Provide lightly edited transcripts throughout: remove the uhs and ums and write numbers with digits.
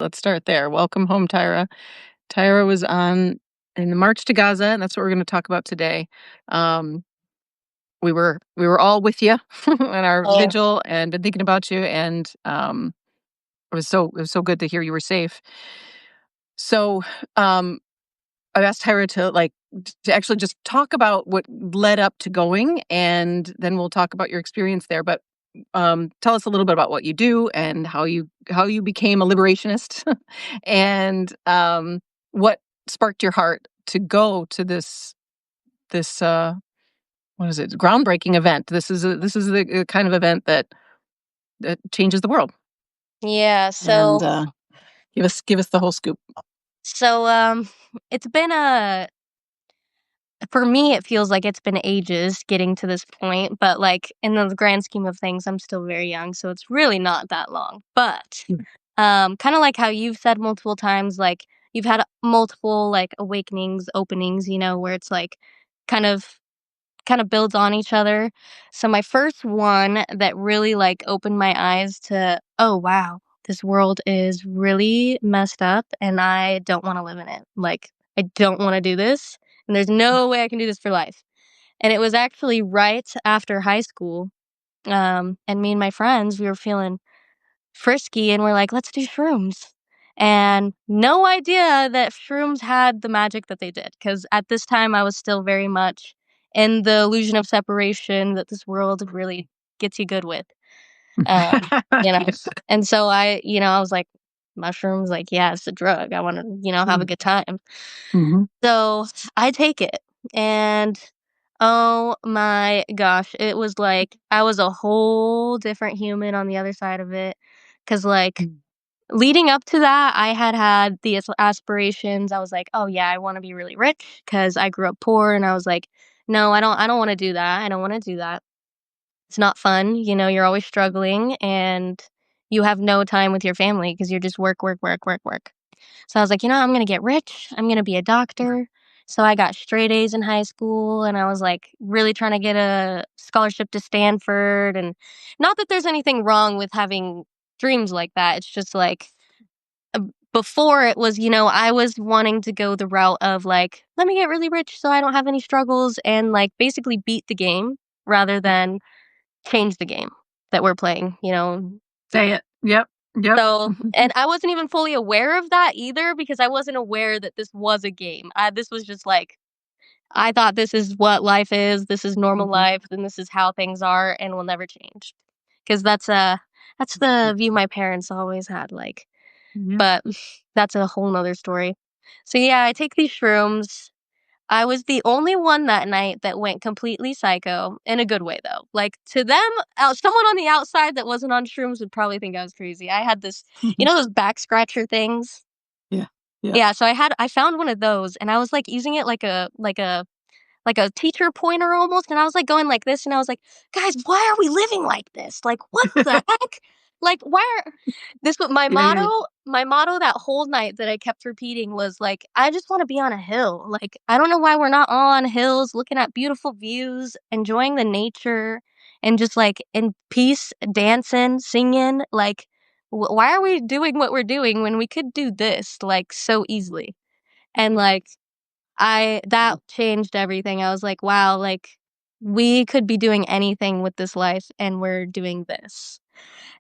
Let's start there. Welcome home, Tyra. Tyra was in the March to Gaza, and that's what we're going to talk about today. We were all with you in our vigil, and been thinking about you, and it was so good to hear you were safe. So I've asked Tyra to actually just talk about what led up to going, and then we'll talk about your experience there. But tell us a little bit about what you do and how you became a liberationist, and what sparked your heart to go to this what is it, groundbreaking event. This is the kind of event that changes the world. Yeah, And so give us the whole scoop. so it's been for me it feels like it's been ages getting to this point, but like in the grand scheme of things I'm still very young, so it's really not that long. But Mm. kind of like how you've said multiple times, like you've had multiple like awakenings, openings, where it's like kind of builds on each other. So my first one that really like opened my eyes to, oh wow, this world is really messed up and I don't want to live in it. Like I don't want to do this and there's no way I can do this for life. And it was actually right after high school. And me and my friends, we were feeling frisky and we're like, let's do shrooms. And no idea that shrooms had the magic that they did. Because at this time, I was still very much in the illusion of separation that this world really gets you good with. Um, you know, and so I was like, mushrooms, like, yeah, it's a drug. I want to, have a good time. Mhm. So I take it. And oh my gosh, it was like I was a whole different human on the other side of it. Cause like leading up to that, I had the aspirations. I was like, "Oh yeah, I want to be really rich," because I grew up poor, and I was like, "No, I don't want to do that. I don't want to do that. It's not fun. You're always struggling, and you have no time with your family because you're just work, work, work, work, work." So I was like, I'm gonna get rich. I'm gonna be a doctor. So I got straight A's in high school, and I was like really trying to get a scholarship to Stanford. And not that there's anything wrong with having dreams like that. It's just like uh, before it was, I was wanting to go the route of like, let me get really rich so I don't have any struggles and like basically beat the game rather than change the game that we're playing. Say it. Yep. Yep. So, and I wasn't even fully aware of that either because I wasn't aware that this was a game. This was just like, I thought this is what life is. This is normal life, and this is how things are, and will never change. Because that's the view my parents always had. Like, Yeah. but that's a whole nother story. So yeah, I take these shrooms. I was the only one that night that went completely psycho in a good way, though. Like to them, someone on the outside that wasn't on shrooms would probably think I was crazy. I had this, those back scratcher things. Yeah. Yeah. Yeah, so I found one of those, and I was like using it like a teacher pointer almost, and I was like going like this, and I was like, guys, why are we living like this? Like, what the heck? Like, why are this? What my Yeah. motto? My motto that whole night that I kept repeating was like, I just want to be on a hill. Like, I don't know why we're not all on hills, looking at beautiful views, enjoying the nature, and just like in peace, dancing, singing. Like, why are we doing what we're doing when we could do this like so easily? And like that changed everything. I was like, wow, like we could be doing anything with this life and we're doing this.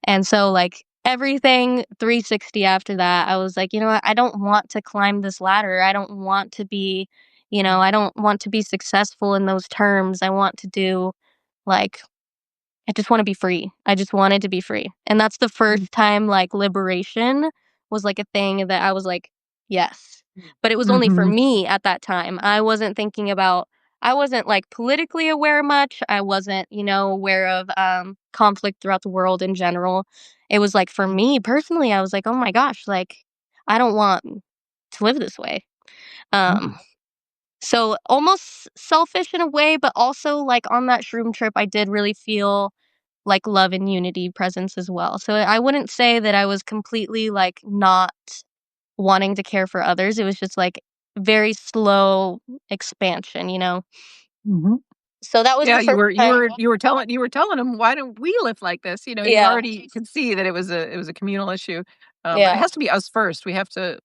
And so like everything 360 after that, I was like, you know what? I don't want to climb this ladder. I don't want to be, I don't want to be successful in those terms. I want to do like I just want to be free. I just wanted to be free. And that's the first time like liberation was like a thing that I was like, yes. But it was only for Mhm. me at that time. I wasn't like politically aware much. I wasn't, aware of conflict throughout the world in general. It was like for me personally, I was like, oh my gosh, like I don't want to live this way. Um, so almost selfish in a way, but also like on that shroom trip, I did really feel like love and unity presence as well. So I wouldn't say that I was completely like not wanting to care for others. It was just like very slow expansion. Mhm. So that was Yeah, the you first were you time. were you were telling them, why don't we live like this? You Yeah. already could see that it was a communal issue. But it Yeah. has to be us first. We have to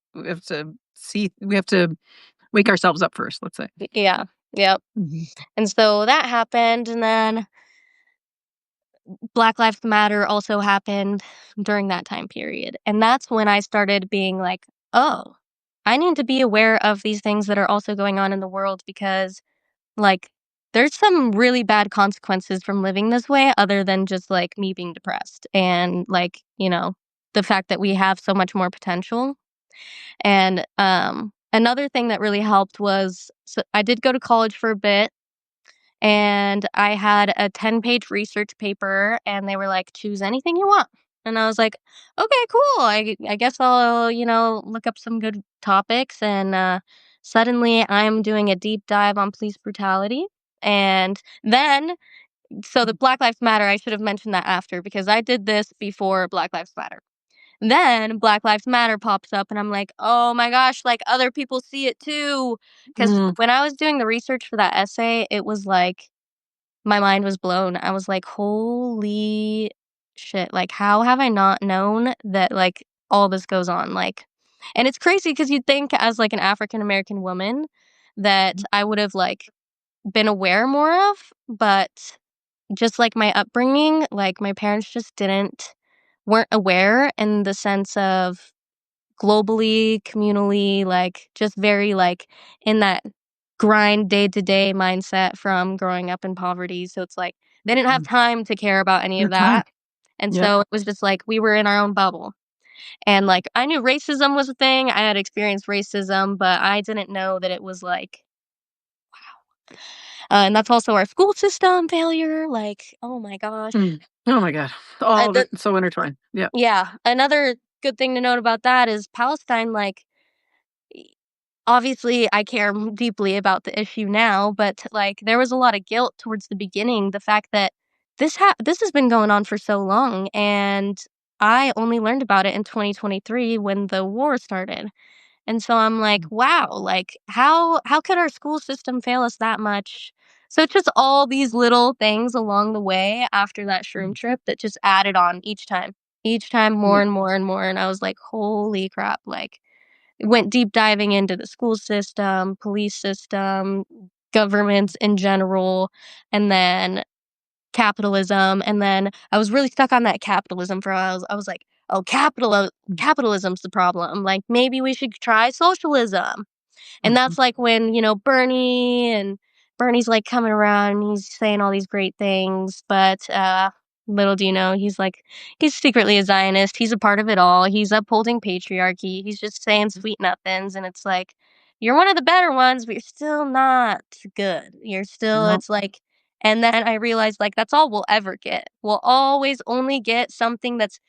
wake ourselves up first, let's say. Yeah. Yep. Mhm. And so that happened, and then Black Lives Matter also happened during that time period. And that's when I started being like, "Oh, I need to be aware of these things that are also going on in the world because, like, there's some really bad consequences from living this way other than just, like, me being depressed and, like, the fact that we have so much more potential." And, another thing that really helped was I did go to college for a bit, and I had a 10-page research paper, and they were like, "Choose anything you want." And I was like, "Okay, cool. I guess I'll, look up some good topics." And suddenly I'm doing a deep dive on police brutality. And then, so the Black Lives Matter, I should have mentioned that after because I did this before Black Lives Matter. Then Black Lives Matter pops up, and I'm like, "Oh my gosh, like other people see it too." Because Mm, when I was doing the research for that essay, it was like, my mind was blown. I was like, "Holy shit, like, how have I not known that, like, all this goes on?" Like, and it's crazy because 'cause you'd think as, like, an African American woman that I would have, like, been aware more of, but just like my upbringing, like, my parents just weren't aware in the sense of globally, communally, like, just very, like, in that grind day-to-day mindset from growing up in poverty, so it's like, they didn't have mm. time to care about any Your of time. that, and Yep. so it was just like, we were in our own bubble, and, like, I knew racism was a thing, I had experienced racism, but I didn't know that it was like, and that's also our school system failure, like, oh my gosh. Mm. Oh my god. All of The it so intertwined. Yep. Yeah, another good thing to note about that is Palestine, like, obviously, I care deeply about the issue now, but, like, there was a lot of guilt towards the beginning, the fact that this has been going on for so long, and I only learned about it in 2023 when the war started, and so I'm like, "Wow, like, how could our school system fail us that much?" So it's just all these little things along the way after that shroom Mhm. trip that just added on each time more Yep. and more and more, and I was like, "Holy crap," like, went deep diving into the school system, police system, governments in general, and then capitalism. And then I was really stuck on that capitalism for a while. I was like, oh, capitalism's the problem. Like, maybe we should try socialism. And Mhm. that's like when, Bernie's like coming around and he's saying all these great things, but little do you know, he's secretly a Zionist. He's a part of it all. He's upholding patriarchy. He's just saying sweet nothings, and it's like, you're one of the better ones, but you're still not good. You're still Nope. it's like, and then I realized, like, that's all we'll ever get. We'll always only get something that's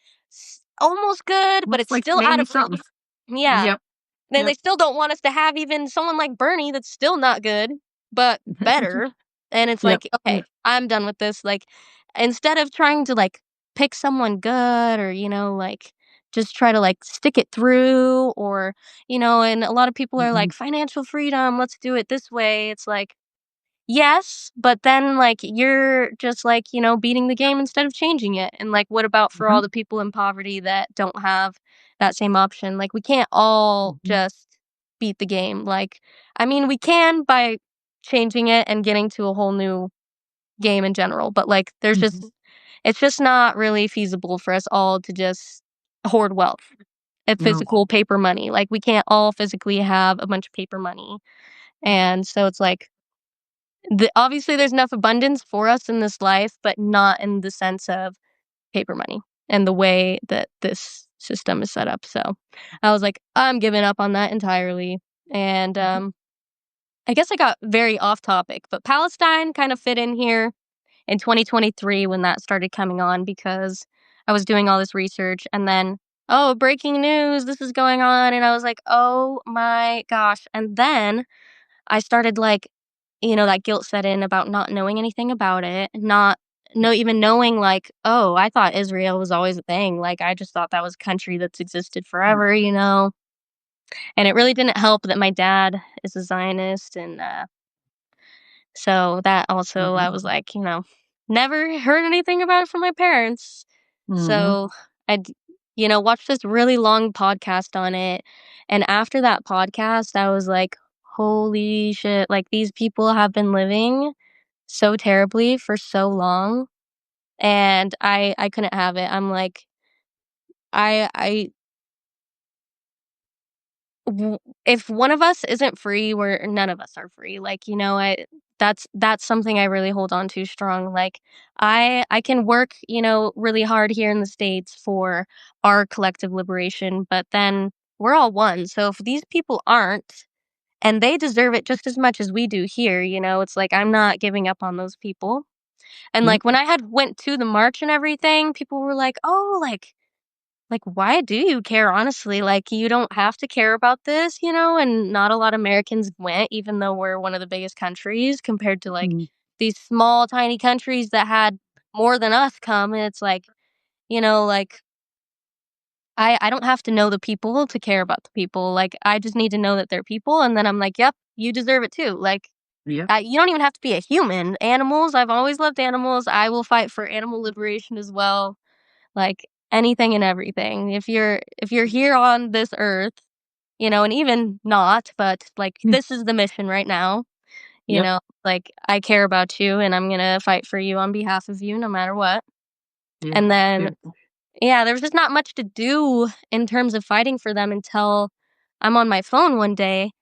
almost good, but Looks it's like still out maybe of reach. something. Yeah. Yep. Then they Yep. still don't want us to have even someone like Bernie that's still not good, but better. And it's Yep. like, okay, I'm done with this. Like, instead of trying to like pick someone good or, like just try to like stick it through or, and a lot of people are Mhm. like, financial freedom, let's do it this way. It's like, yes, but then, like, you're just, like, beating the game instead of changing it, and, like, what about for Mhm. all the people in poverty that don't have that same option? Like, we can't all Mhm. just beat the game, like, I mean, we can by changing it and getting to a whole new game in general, but, like, Mhm. it's just not really feasible for us all to just hoard wealth and No. physical paper money, like, we can't all physically have a bunch of paper money, and so it's like, obviously, there's enough abundance for us in this life, but not in the sense of paper money and the way that this system is set up. So I was like, I'm giving up on that entirely. And Mhm. I guess I got very off topic, but Palestine kind of fit in here in 2023 when that started coming on because I was doing all this research and then, oh, breaking news, this is going on. And I was like, oh my gosh. And then I started like, that guilt set in about not knowing anything about it, not no even knowing like, oh, I thought Israel was always a thing. Like I just thought that was a country that's existed forever. And it really didn't help that my dad is a Zionist, and so that also I Mhm. was like, never heard anything about it from my parents. Mhm. So I watched this really long podcast on it, and after that podcast, I was like, "Holy shit, like, these people have been living so terribly for so long," and I couldn't have it. I'm like, I w if one of us isn't free, we're none of us are free, like, that's something I really hold on to strong, like, I can work, really hard here in the States for our collective liberation, but then we're all one, so if these people aren't, and they deserve it just as much as we do here, it's like I'm not giving up on those people, and, Yep. like, when I had went to the march and everything, people were like, "Oh, why do you care, honestly? Like, you don't have to care about this, and not a lot of Americans went, even though we're one of the biggest countries compared to, like, Mm. these small, tiny countries that had more than us come, and it's like, like, I don't have to know the people to care about the people, like, I just need to know that they're people, and then I'm like, "Yep, you deserve it too." Like, Yep. you don't even have to be a human. Animals, I've always loved animals, I will fight for animal liberation as well. Like, anything and everything. If you're here on this earth, and even not, but, like, Mm. this is the mission right now, Yep. like, I care about you, and I'm gonna fight for you on behalf of you no matter what. Yeah. And then, Yeah. yeah, there was just not much to do in terms of fighting for them until I'm on my phone one day,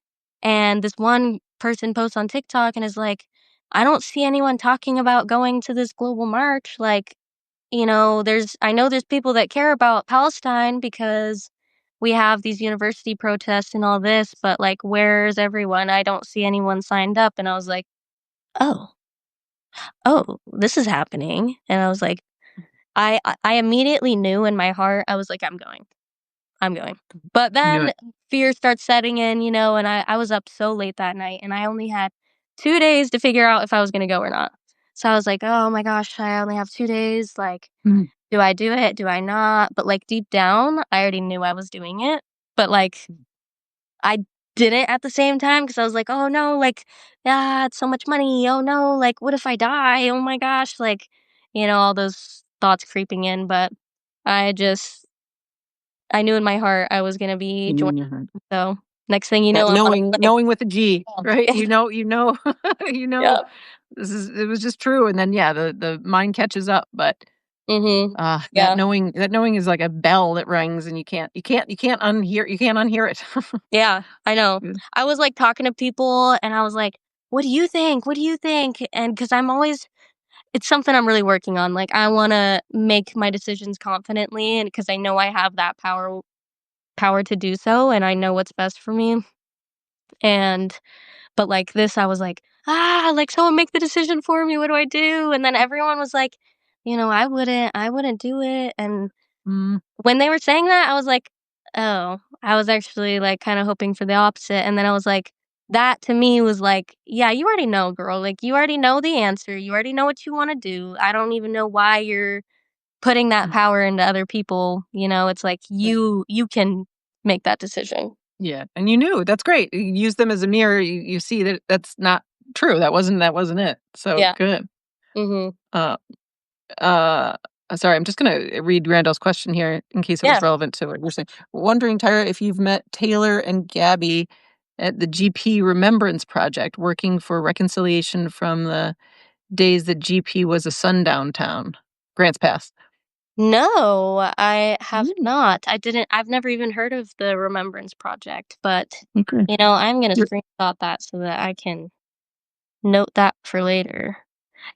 and this one person posts on TikTok and is like, "I don't see anyone talking about going to this global march, like, I know there's people that care about Palestine because we have these university protests and all this, but, like, where's everyone? I don't see anyone signed up." And I was like, "Oh, oh, this is happening." And I was like, I immediately knew in my heart, I was like, "I'm going. I'm going." But Knew then it. fear starts setting in, and I was up so late that night, and I only had 2 days to figure out if I was gonna go or not. So I was like, "Oh my gosh, I only have 2 days, like, Mm. do I do it? Do I not?" But, like, deep down, I already knew I was doing it, but, like, I didn't at the same time because I was like, "Oh, no, like, it's so much money. Oh, no, like, what if I die? Oh my gosh," like, all those thoughts creeping in, but I just I knew in my heart I was gonna be You knew joining, in your heart. so next thing you That know, I'm on knowing a plane. knowing with a G, right? Yeah. You know Yep. it was just true, and then, yeah, the mind catches up, but, Mhm. that Yeah. knowing is like a bell that rings, and you can't unhear it. Yeah, I know. Yeah. I was, like, talking to people, and I was like, "What do you think? What do you think?" And because 'cause I'm always it's something I'm really working on, like, I wanna make my decisions confidently and because I know I have that power to do so, and I know what's best for me, and but, like, this, I was like, "Ah, like, someone make the decision for me, what do I do?" And then everyone was like, "I wouldn't do it," and Mm. when they were saying that, I was like, "Oh." I was actually, like, kinda hoping for the opposite, and then I was like that to me was like, "Yeah, you already know, girl, like, you already know the answer, you already know what you wanna do, I don't even know why you're putting that power into other people," it's like, you can make that decision. Yeah, and you knew, that's great. You use them as a mirror, you see that that's not true, that wasn't it. So, Yeah. good. Mhm. Uh Uh, sorry, I'm just gonna read Randall's question here in case it was Yeah. relevant to what you're saying. Wondering, Tyra, if you've met Taylor and Gabby at the GP Remembrance Project, working for reconciliation from the days that GP was a sundown town. Grants Pass. No, I have Mm, not. I've never even heard of the Remembrance Project, but, okay. I'm gonna You're screenshot that so that I can note that for later.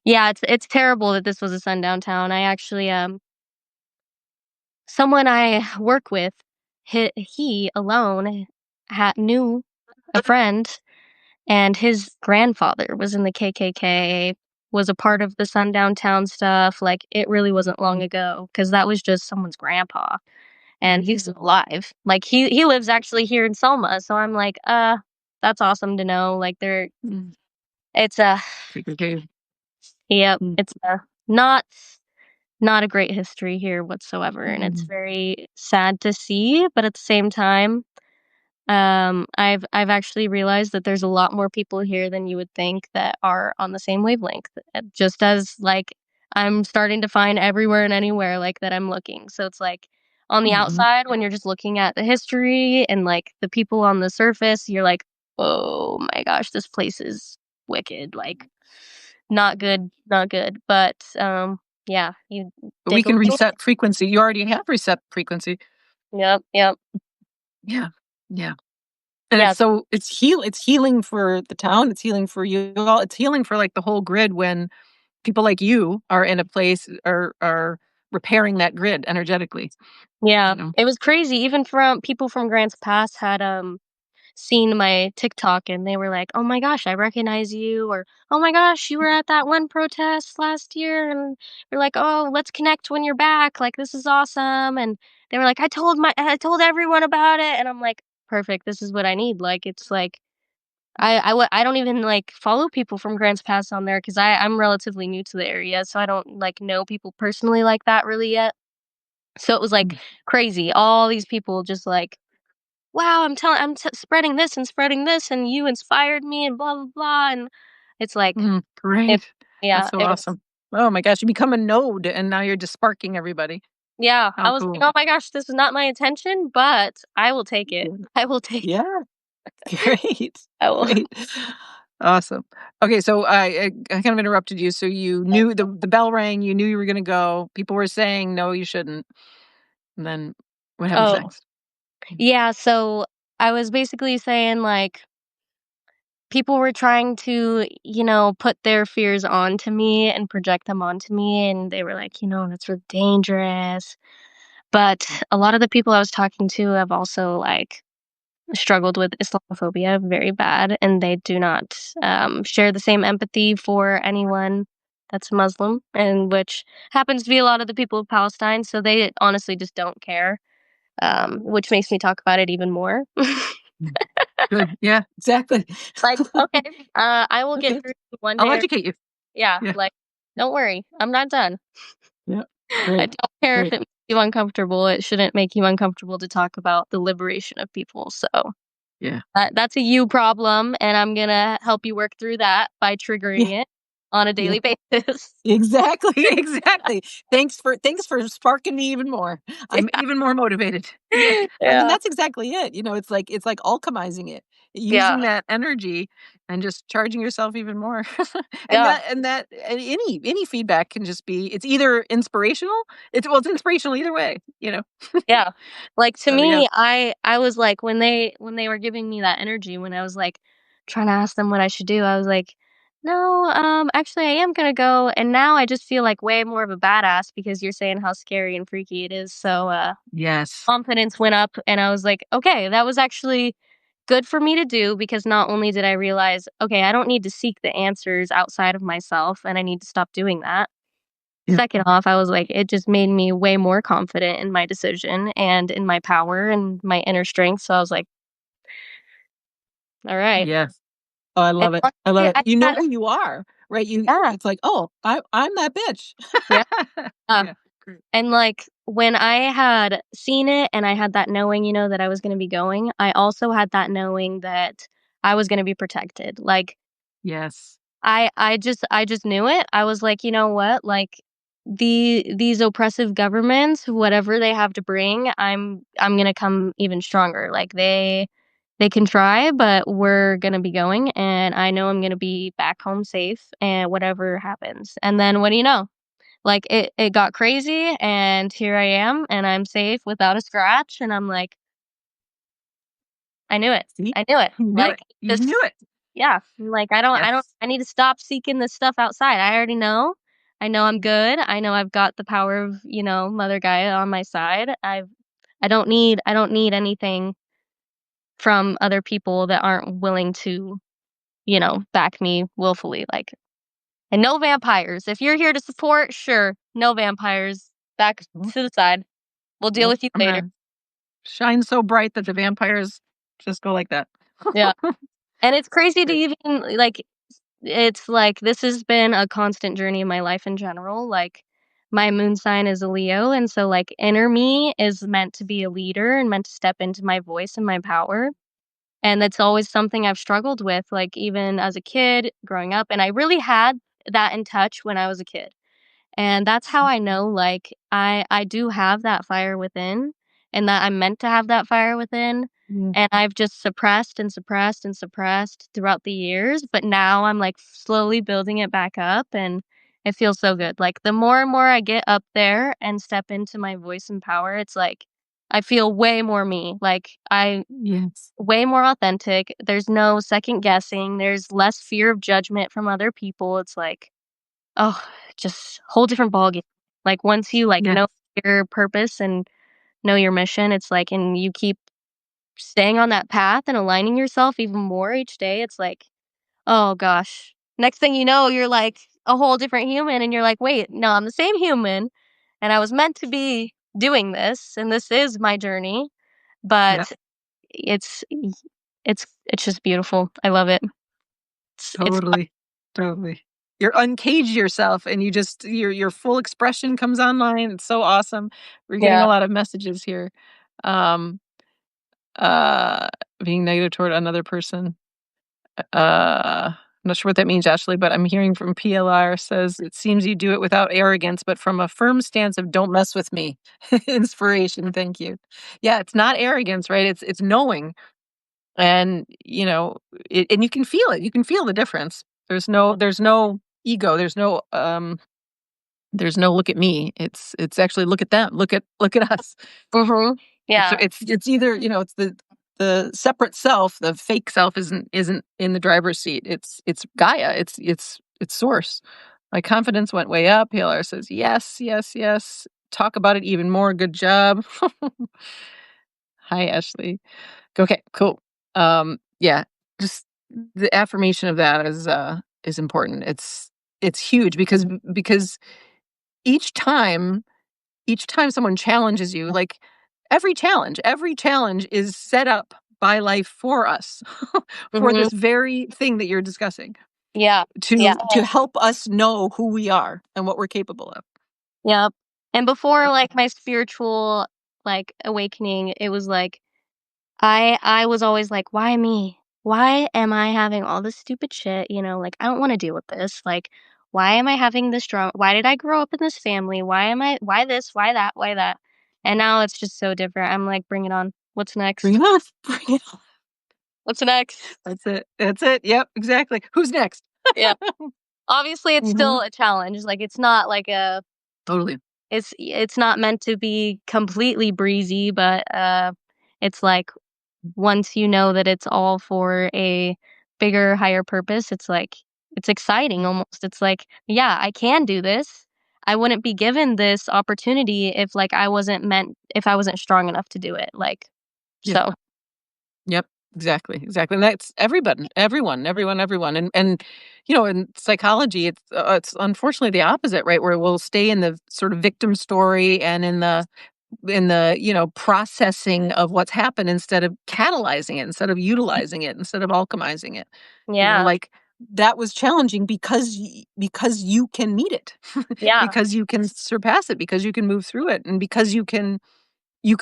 Yeah, it's terrible that this was a sundown town. I actually, someone I work with, he alone knew a friend, and his grandfather was in the KKK, was a part of the sundown town stuff. Like, it really wasn't long ago because that was just someone's grandpa. And he's still alive. Like, he lives actually here in Selma, so I'm like, that's awesome to know, like, mm, it's a okay. yep, Mm, it's a not a great history here whatsoever, and it's mm, very sad to see, but at the same time, I've actually realized that there's a lot more people here than you would think that are on the same wavelength, just as, like, I'm starting to find everywhere and anywhere, like, that I'm looking, so it's like, On the Mhm. outside, when you're just looking at the history and, like, the people on the surface, you're like, "Oh my gosh, this place is wicked." Like, not good, not good. But, yeah, you We dig a can little. reset frequency. You already have reset frequency. Yep, yep. Yeah. Yeah. And Yeah, it's healing for the town, it's healing for you all, it's healing for, like, the whole grid when people like you are in a place are repairing that grid energetically, yeah. you know? It was crazy. Even from people from Grants Pass had, seen my TikTok and they were like, "Oh my gosh, I recognize you," or "Oh my gosh, you were at that one protest last year," and we're like, "Oh, let's connect when you're back. Like, this is awesome." And they were like, I told everyone about it." And I'm like, "Perfect. This is what I need." Like, it's like I don't even, like, follow people from Grants Pass on there because I'm relatively new to the area, so I don't, like, know people personally like that really yet. So it was, like, Mm. crazy. All these people just, like, "Wow, spreading this and spreading this, and you inspired me," and blah, blah, blah, and it's like Mhm. it Great. That's yeah, so it was awesome. Oh my gosh, you become a node, and now you're just sparking everybody. yeah, I How was like, cool. "Oh my gosh, this is not my intention, but I will take it. Good. I will take it. Yeah. Great. I will." Great. Awesome. Okay, so I kind of interrupted you. So you knew the bell rang, you knew you were gonna go. People were saying, "No, you shouldn't." And then what happens Oh, next? yeah, so I was basically saying, like, people were trying to, put their fears onto me and project them onto me, and they were like, "That's really dangerous." But a lot of the people I was talking to have also, like, struggled with Islamophobia very bad, and they do not, share the same empathy for anyone that's Muslim, and which happens to be a lot of the people of Palestine, so they honestly just don't care, which makes me talk about it even more. Mm. Good. Yeah, exactly. Like, "Okay, I will get Okay. through one I'll day." educate you. Yeah, Yeah. like, "Don't worry, I'm not done." Yeah. I Great. don't care if Great. it makes you uncomfortable, it shouldn't make you uncomfortable to talk about the liberation of people, so Yeah. that's a you problem, and I'm gonna help you work through that by Yeah. triggering it on a Yeah. daily basis. Exactly. Exactly. Thanks for sparking me even more. I'm Yeah, even more motivated. Yeah. I mean, yeah, that's exactly it. It's like alchemizing it, yeah, using that energy and just charging yourself even more. and yeah, any feedback can just be it's either inspirational, it's inspirational either way. yeah. Like, to So yeah. me, I was like, when they were giving me that energy, when I was, like, trying to ask them what I should do, I was like, "No, actually, I am gonna go," and now I just feel like way more of a badass because you're saying how scary and freaky it is, so, Yes. confidence went up, and I was like, "Okay, that was actually good for me to do," because not only did I realize, "Okay, I don't need to seek the answers outside of myself, and I need to stop doing that." Yeah. Second off, I was like, it just made me way more confident in my decision and in my power and my inner strength, so I was like, "Alright." Yes. Oh, I And love it. I love honestly, it. I You know had who you are, right? yeah, It's like, "Oh, I'm that bitch." yeah, yeah. Yeah. Great. And, like, when I had seen it and I had that knowing, that I was gonna be going, I also had that knowing that I was gonna be protected. Like, Yes. I just knew it. I was like, "You know what? Like, these oppressive governments, whatever they have to bring, I'm gonna come even stronger. Like, they can try, but we're gonna be going, and I know I'm gonna be back home safe and whatever happens." And then what do you know? Like, it got crazy, and here I am, and I'm safe without a scratch, and I'm like, "I knew it. See? I knew it." You knew Like, it. You just knew it. yeah, like, Yes. I need to stop seeking this stuff outside. I already know. I know I'm good. I know I've got the power of, Mother Gaia on my side. I don't need anything from other people that aren't willing to, back me willfully, like, and no vampires. If you're here to support, sure, no vampires. Back Mhm. to the side. We'll deal Well, with you I'm later. gonna shine so bright that the vampires just go like that. Yeah. And it's crazy to Great. even, like, it's like this has been a constant journey in my life in general. Like, my moon sign is a Leo, and so, like, inner me is meant to be a leader and meant to step into my voice and my power. And that's always something I've struggled with, like, even as a kid growing up. And I really had that in touch when I was a kid. And that's how I know, like, I do have that fire within. and that I'm meant to have that fire within, Yeah. and I've just suppressed and suppressed and suppressed throughout the years, but now I'm, like, slowly building it back up, and it feels so good. Like, the more and more I get up there and step into my voice and power, it's like, I feel way more me. Like, I Yes. way more authentic. There's no second guessing. There's less fear of judgment from other people. It's like, oh, just whole different ballgame. Like once you like Yes. know your purpose and know your mission, it's like, and you keep staying on that path and aligning yourself even more each day. It's like, oh gosh, next thing you know, you're like a whole different human, and you're like, wait, no, I'm the same human, and I was meant to be doing this, and this is my journey, Yeah. but it's it's just beautiful. I love it. It's fun. Totally. Totally. You're uncage yourself and you just your full expression comes online. It's so awesome. We're getting Yeah. a lot of messages here. Um, uh, being negative toward another person. I'm not sure what that means, Ashley, but I'm hearing from PLR says it seems you do it without arrogance, but from a firm stance of don't mess with me. Inspiration. Thank you. Yeah, it's not arrogance, right? It's knowing. And, and you can feel it. You can feel the difference. There's no ego. There's no look at me. It's actually look at them. Look at us. Mhm. It's Yeah. it's it's either, it's the separate self, the fake self isn't in the driver's seat. It's Gaia. It's source. My confidence went way up. PLR says, yes, yes, yes. Talk about it even more. Good job. Hi, Ashley. Okay, cool. Yeah, just the affirmation of that is important. It's huge because each time each time someone challenges you, like every challenge is set up by life for us for Mhm. this very thing that you're discussing Yeah. Yeah. to help us know who we are and what we're capable of. Yep. And before, like, my spiritual, like, awakening, it was like I was always like, "Why me? Why am I having all this stupid shit?" Like, "I don't wanna deal with this." Like, "Why am I having this drama? Why did I grow up in this family? Why this? Why that? Why that?" And now it's just so different. I'm like, "Bring it on. What's Bring next? it on. Bring it on. What's next?" That's it. That's it. Yep, exactly. Who's next? Yeah. Obviously, it's Mhm. still a challenge. Like, it's not like a Totally. it's not meant to be completely breezy, but, it's like once you know that it's all for a bigger, higher purpose, it's like it's exciting almost. It's like, "Yeah, I can do this. I wouldn't be given this opportunity if I wasn't strong enough to do it." Like, Yep. so Yep, exactly, exactly, and that's everyone, and in psychology, it's unfortunately the opposite, right? Where we'll stay in the sort of victim story and in the processing of what's happened instead of catalyzing it, instead of utilizing it, instead of alchemizing it. yeah. Like that was challenging because you can meet it, Yeah. because you can surpass it, because you can move through it, and because you can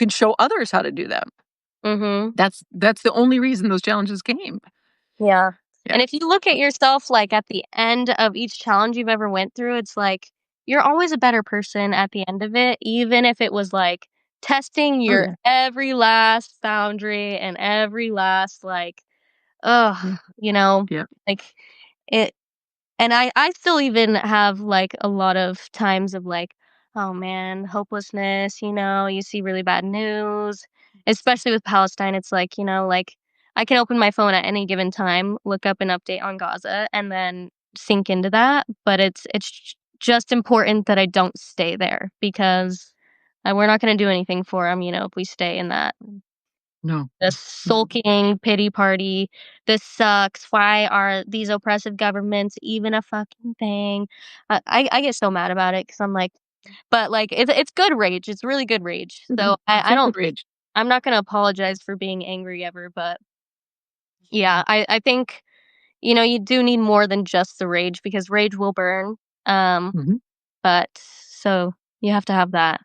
show others how to do that. Mhm. That's the only reason those challenges came. Yeah. Yeah. And if you look at yourself, like, at the end of each challenge you've ever went through, it's like, you're always a better person at the end of it, even if it was, like, testing Oh, your yeah. every last boundary and every last, like, ugh, Yeah. you know, Yeah. like, it and I still even have, like, a lot of times of, like, "Oh, man, hopelessness," you see really bad news, especially with Palestine, it's like, like, I can open my phone at any given time, look up an update on Gaza, and then sink into that, but it's just important that I don't stay there because, we're not gonna do anything for 'em, if we stay in that No. the Mm. sulking pity party. This sucks. Why are these oppressive governments even a fucking thing? I get so mad about it because I'm like, but like it's good rage. It's really good rage. So Mhm. I Take the don't. bridge. I'm not gonna apologize for being angry ever. But yeah, I think you do need more than just the rage because rage will burn. Um, Mhm. but so you have to have that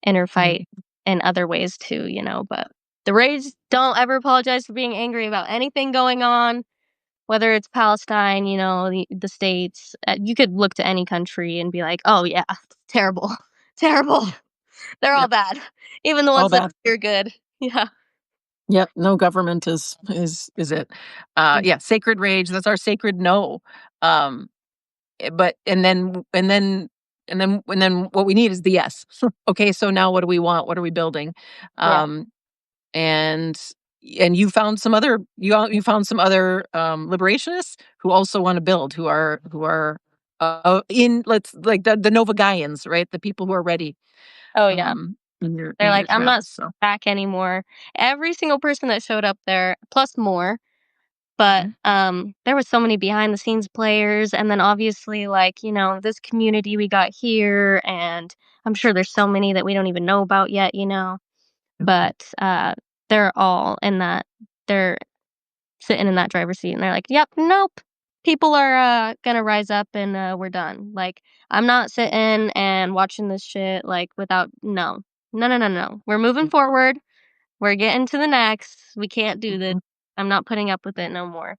inner Mhm. fight in other ways too, but the rage don't ever apologize for being angry about anything going on, whether it's Palestine, the states. You could look to any country and be like, "Oh yeah, terrible, terrible." They're all Yep. bad, even the All ones that bad. are good. Yeah. Yep, no government is it. Mm. Yeah, sacred rage, that's our sacred no. Um, but and then what we need is the yes. Okay, so now what do we want? What are we building? Yeah. Um, and you found some other you found some other liberationists who also want to build, who are in let's like the Nova Gaians, right? The people who are ready Oh, yeah. They're in like, your "I'm not travels. So back anymore." Every single person that showed up there, plus more, but, mhm. there was so many behind the scenes players, and then obviously, like, this community we got here, and I'm sure there's so many that we don't even know about yet, Yep. but, they're all in that they're sitting in that driver's seat, and they're like, "Yep, nope. People are, gonna rise up, and, we're done. Like, I'm not sitting and watching this shit, like, without no. No, no, no, no. We're moving Yep. forward. We're getting to the next. We can't do this. Mhm. I'm not putting up with it no more."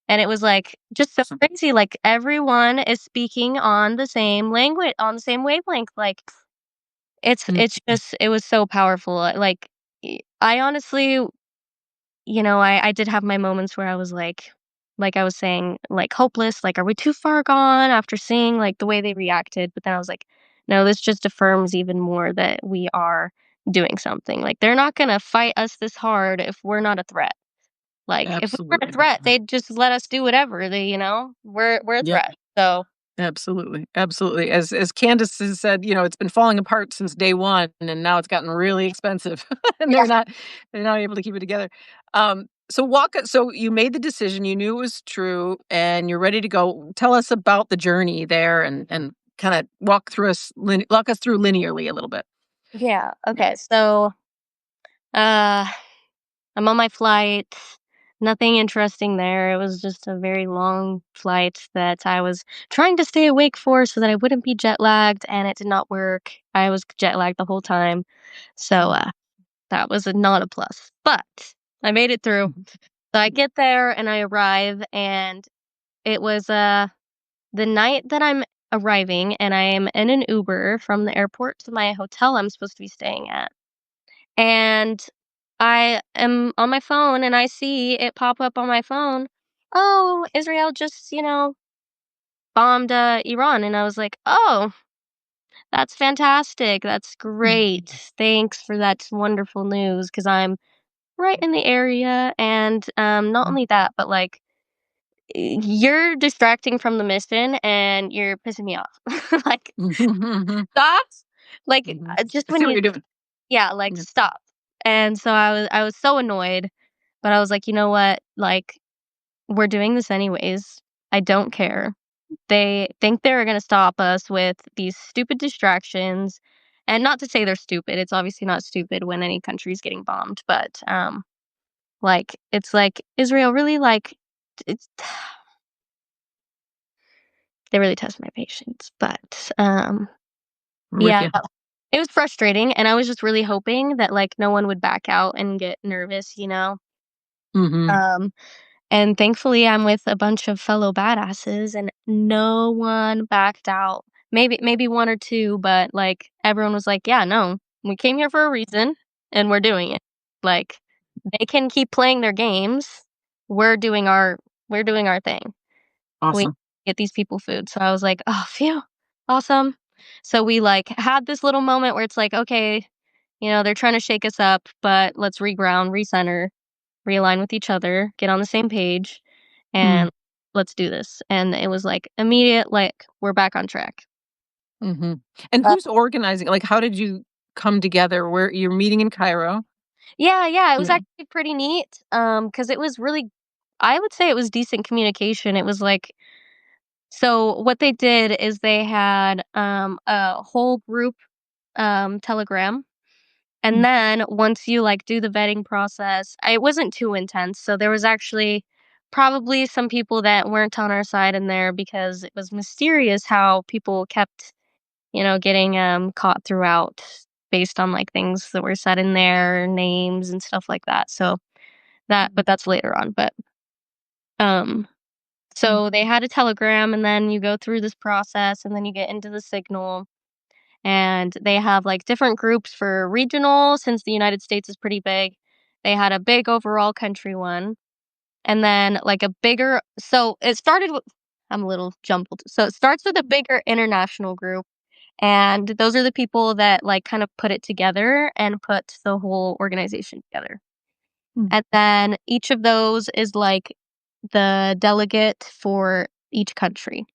And it was, like, just so Awesome. crazy, like, everyone is speaking on the same language on the same wavelength, like, Mm. it's just it was so powerful, like, I honestly I did have my moments where I was like I was saying, like, hopeless, like, "Are we too far gone?" After seeing, like, the way they reacted, but then I was like, "No, this just affirms even more that we are doing something, like, they're not gonna fight us this hard if we're not a threat." Like, if we weren't a Absolutely. threat, they'd just let us do whatever, we're a Yep. threat, so Absolutely, absolutely. As Candace has said, it's been falling apart since day one, and now it's gotten really expensive, and yeah, they're not able to keep it together. So you made the decision, you knew it was true, and you're ready to go. Tell us about the journey there, and kind of walk us through linearly a little bit. yeah, okay, so, uh I'm on my flight. Nothing interesting there. It was just a very long flight that I was trying to stay awake for so that I wouldn't be jet lagged, and it did not work. I was jet lagged the whole time. So Mm, that was not a plus. But I made it through. mhm, So I get there and I arrive, and it was the night that I'm arriving, and I am in an Uber from the airport to my hotel I'm supposed to be staying at. And I am on my phone and I see it pop up on my phone, "Oh, Israel just, bombed, Iran." And I was like, "Oh, that's fantastic. That's mm, great. Thanks for that wonderful news." Because 'cause I'm right in the area, and, not mm. only that, but, like, you're distracting from the mission and you're pissing me off. Like, Mhm, stop. Like, mhm. just I when see what you you're doing. yeah, like, Yeah. stop. And so I was so annoyed. But I was like, "You know what? Like, we're doing this anyways. I don't care. They think they're gonna stop us with these stupid distractions." And not to say they're stupid, it's obviously not stupid when any country is getting bombed, but, like, it's like, Israel really, like, it's they really test my patience, but, I'm with yeah, you. it was frustrating, and I was just really hoping that, like, no one would back out and get nervous. Mhm. Um And thankfully, I'm with a bunch of fellow badasses, and no one backed out. Maybe 1 or 2, but, like, everyone was like, "Yeah, no, we came here for a reason, and we're doing it." Like, they can keep playing their games. We're doing our we're doing our thing. We Awesome. get these people food. So I was like, "Oh, phew, awesome." So we, like, had this little moment where it's like, "Okay, they're trying to shake us up, but let's reground, recenter, realign with each other, get on the same page, Mm, and let's do this." And it was like immediate, like, we're back on track. mhm. And Uh, who's organizing? Like, how did you come together? Where you're meeting in Cairo? yeah, yeah, it was Yeah. actually pretty neat. Because it was really, I would say it was decent communication. It was like, so what they did is they had a whole group Telegram. And Mm, then once you, like, do the vetting process, it wasn't too intense, so there was actually probably some people that weren't on our side in there because it was mysterious how people kept, getting, caught throughout based on, like, things that were said in there, names and stuff like that, so but that's later on, but, um mm, so they had a Telegram, and then you go through this process, and then you get into the Signal, and they have, like, different groups for regional since the United States is pretty big. They had a big overall country one, and then, like, a bigger so it started with I'm a little jumbled. So it starts with a bigger international group, and those are the people that, like, kind of put it together and put the whole organization together. Mm, And then each of those is, like, the delegate for each country.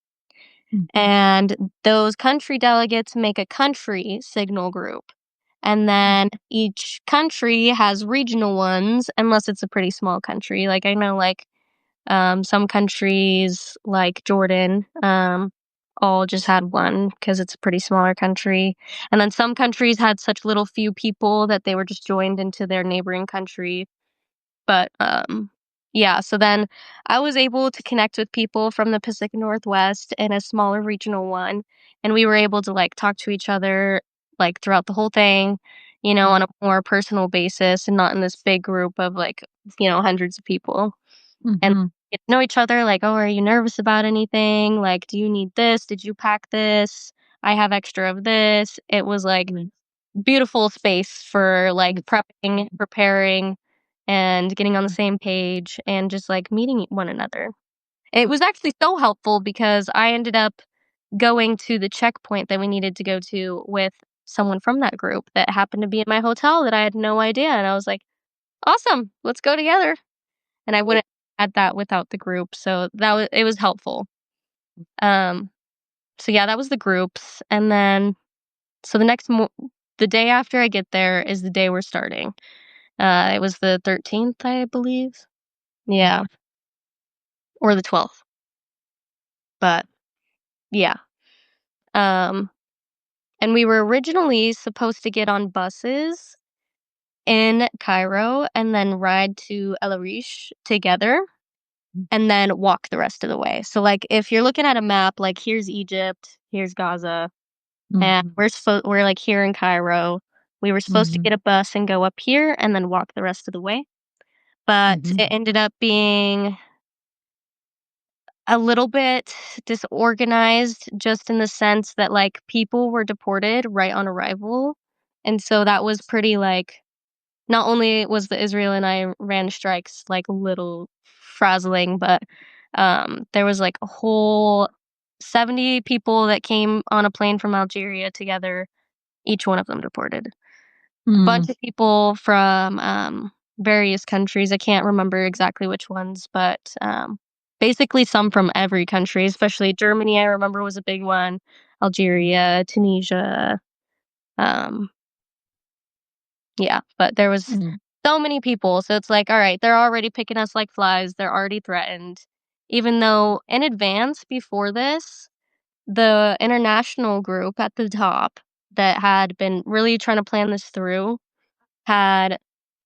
mm, And those country delegates make a country signal group. And mm, then each country has regional ones, unless it's a pretty small country. Like, I know, like, some countries, like Jordan, all just had one because it's a pretty smaller country. And then some countries had such little few people that they were just joined into their neighboring country. But, yeah, so then I was able to connect with people from the Pacific Northwest in a smaller regional one, and we were able to, like, talk to each other, like, throughout the whole thing, mm, on a more personal basis and not in this big group of, like, hundreds of people. And mhm, get to know each other, like, "Oh, are you nervous about anything? Like, do you need this? Did you pack this? I have extra of this." It was, like, right, beautiful space for, like, mm, prepping, preparing, and getting on the same page and just, like, meeting one another. It was actually so helpful because I ended up going to the checkpoint that we needed to go to with someone from that group that happened to be in my hotel that I had no idea, and I was like, "Awesome, let's go together." And I wouldn't have had that without the group, so it was helpful. Um, so yeah, that was the groups, and then so the day after I get there is the day we're starting. It was the 13th, I believe. mm, Yeah, or the 12th, but yeah. Um, and we were originally supposed to get on buses in Cairo and then ride to El Arish together mm, and then walk the rest of the way. So, like, if you're looking at a map, like, here's Egypt, here's Gaza, mm, and we're, like, here in Cairo. We were supposed to mhm, get a bus and go up here and then walk the rest of the way, but mhm, it ended up being a little bit disorganized just in the sense that, like, people were deported right on arrival, and so that was pretty, like not only was the Israel and Iran strikes, like, a little frazzling, but, there was, like, a whole 70 people that came on a plane from Algeria together, each one of them deported. A mm, bunch of people from, various countries, I can't remember exactly which ones, but, basically some from every country, especially Germany, I remember was a big one, Algeria, Tunisia, um, yeah, but there was mm, so many people, so it's like, "Alright, they're already picking us like flies, they're already threatened." Even though in advance before this, the international group at the top that had been really trying to plan this through had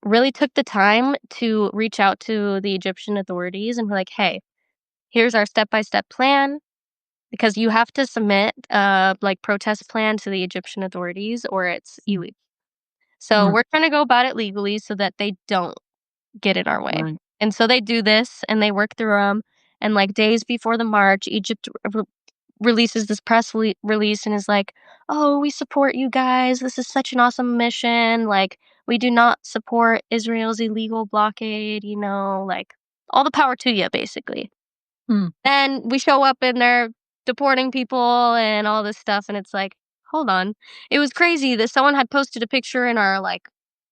really took the time to reach out to the Egyptian authorities and be like, "Hey, here's our step-by-step plan," because you have to submit a, like, protest plan to the Egyptian authorities or it's mm, illegal. So right, we're trying to go about it legally so that they don't get in our way. right, And so they do this and they work through them. And, like, days before the march, Egypt releases this release and is like, "Oh, we support you guys. This is such an awesome mission. Like, we do not support Israel's illegal blockade, like, all the power to you, basically." mm, Then we show up and they're deporting people and all this stuff, and it's like, "Hold on." It was crazy that someone had posted a picture in our, like,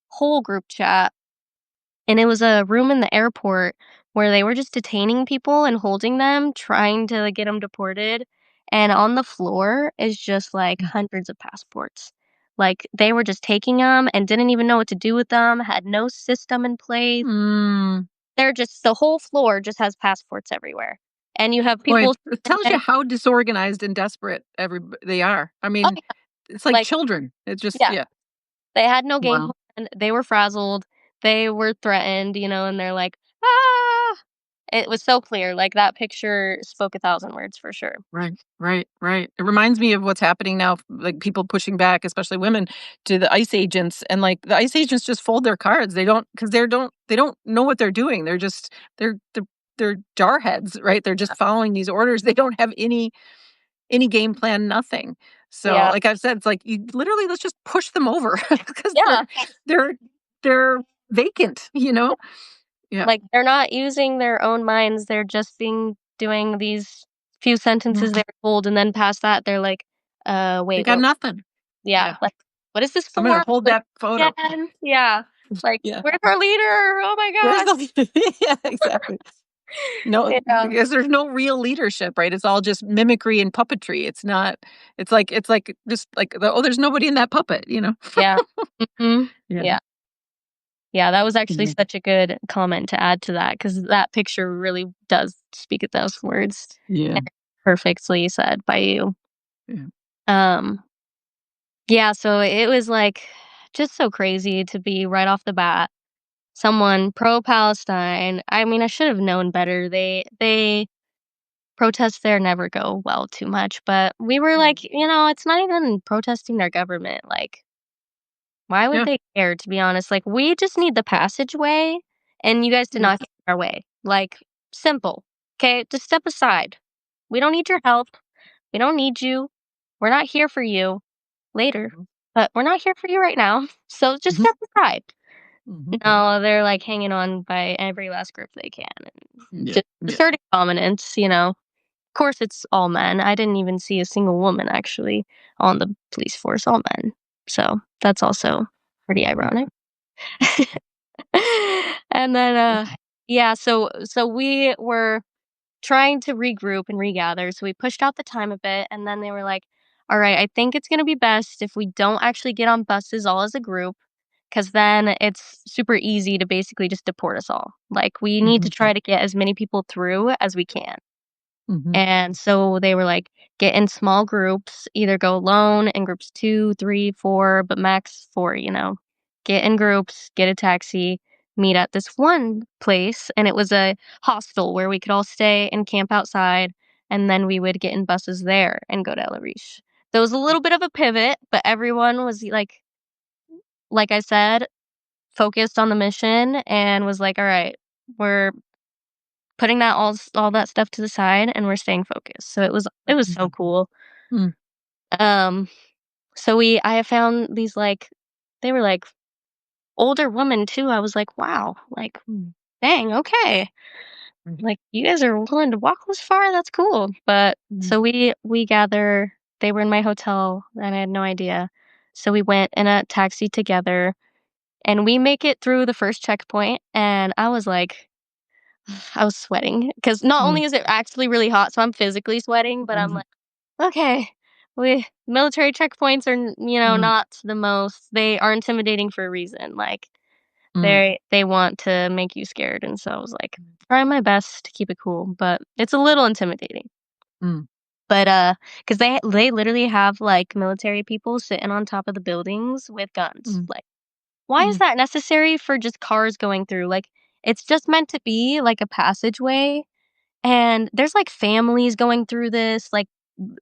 whole group chat, and it was a room in the airport where they were just detaining people and holding them, trying to, like, get them deported, and on the floor is just, like, mm, hundreds of passports. Like, they were just taking them and didn't even know what to do with them, had no system in place. mm. They're just the whole floor just has passports everywhere, and you have Boy, people it tells you how disorganized and desperate they are. I oh, mean, yeah, it's like like children. It just yeah, yeah. they had no game Wow. plan, they were frazzled, they were threatened, and they're like, "Ah!" It was so clear, like, that picture spoke 1,000 words for sure. Right, right, right. It reminds me of what's happening now, like people pushing back, especially women, to the ICE agents, and like the ICE agents just fold their cards. They don't because they don't know what they're doing. They're jarheads, right? They're just following these orders. They don't have any game plan, nothing. So, Yeah. like I've said, it's like, you literally, let's just push them over because Yeah. they're they're vacant, you know? Yeah. Like, they're not using their own minds, they're just being doing these few sentences Mhm. they're told, and then past that, they're like, They wait, got what?" nothing. Yeah, Yeah. like, "What is this I'm gonna for? hold What that photo. again?" Yeah. Like, Yeah. "Where's our leader? Oh my Where's gosh." the Yeah, exactly. No, Yeah. because there's no real leadership, right? It's all just mimicry and puppetry. It's not, it's like just like, oh, there's nobody in that puppet, you know? Yeah. Mhm. Yeah. Yeah. Yeah, that was actually Mhm. such a good comment to add to that because that picture really does speak at those words, Yeah. and perfectly said by you. Yeah. Um, yeah, so it was, like, just so crazy to be right off the bat, someone pro-Palestine. I mean, I should have known better. They protests there never go well too much, but we were like, Mhm. it's not even protesting their government, like, why would Yeah. they care, to be honest? Like, we just need the passageway, and you guys did Yeah. not get in our way. Like, simple. Okay, just step aside. We don't need your help. We don't need you. We're not here for you later, Mhm. but we're not here for you right now. So just Mhm. step aside. Mhm. No, they're like hanging on by every last grip they can and Yeah. just Yeah. asserting dominance. Of course, it's all men. I didn't even see a single woman actually on the police force, all men. So that's also pretty Yeah. ironic. And then, Yeah. yeah, so we were trying to regroup and regather, so we pushed out the time a bit, and then they were like, "All right, I think it's gonna be best if we don't actually get on buses all as a group, because then it's super easy to basically just deport us all. Like, we need to Mhm. try to get as many people through as we can." Mhm. And so they were like, get in small groups, either go alone in groups 2, 3, 4, but max 4. Get in groups, get a taxi, meet at this one place. And it was a hostel where we could all stay and camp outside. And then we would get in buses there and go to El Arish. There was a little bit of a pivot, but everyone was like I said, focused on the mission and was like, all right, we're putting all that stuff to the side and we're staying focused. So it was so cool. Mm. Um, so I have found these they were like older women too. I was like, wow, like Mm. dang, okay. Right. Like you guys are willing to walk this far. That's cool. But Mm. so we gather. They were in my hotel and I had no idea. So we went in a taxi together and we make it through the first checkpoint and I was like I was sweating because not Mm. only is it actually really hot, so I'm physically sweating, but I'm Mhm. like, okay, we military checkpoints are Mm. not the most. They are intimidating for a reason. Like Mm. they want to make you scared, and so I was like trying my best to keep it cool, but it's a little intimidating. Mm. But because they literally have like military people sitting on top of the buildings with guns. Mm. Like, why is Mm. that necessary for just cars going through? Like, it's just meant to be like a passageway and there's, like, families going through this, like,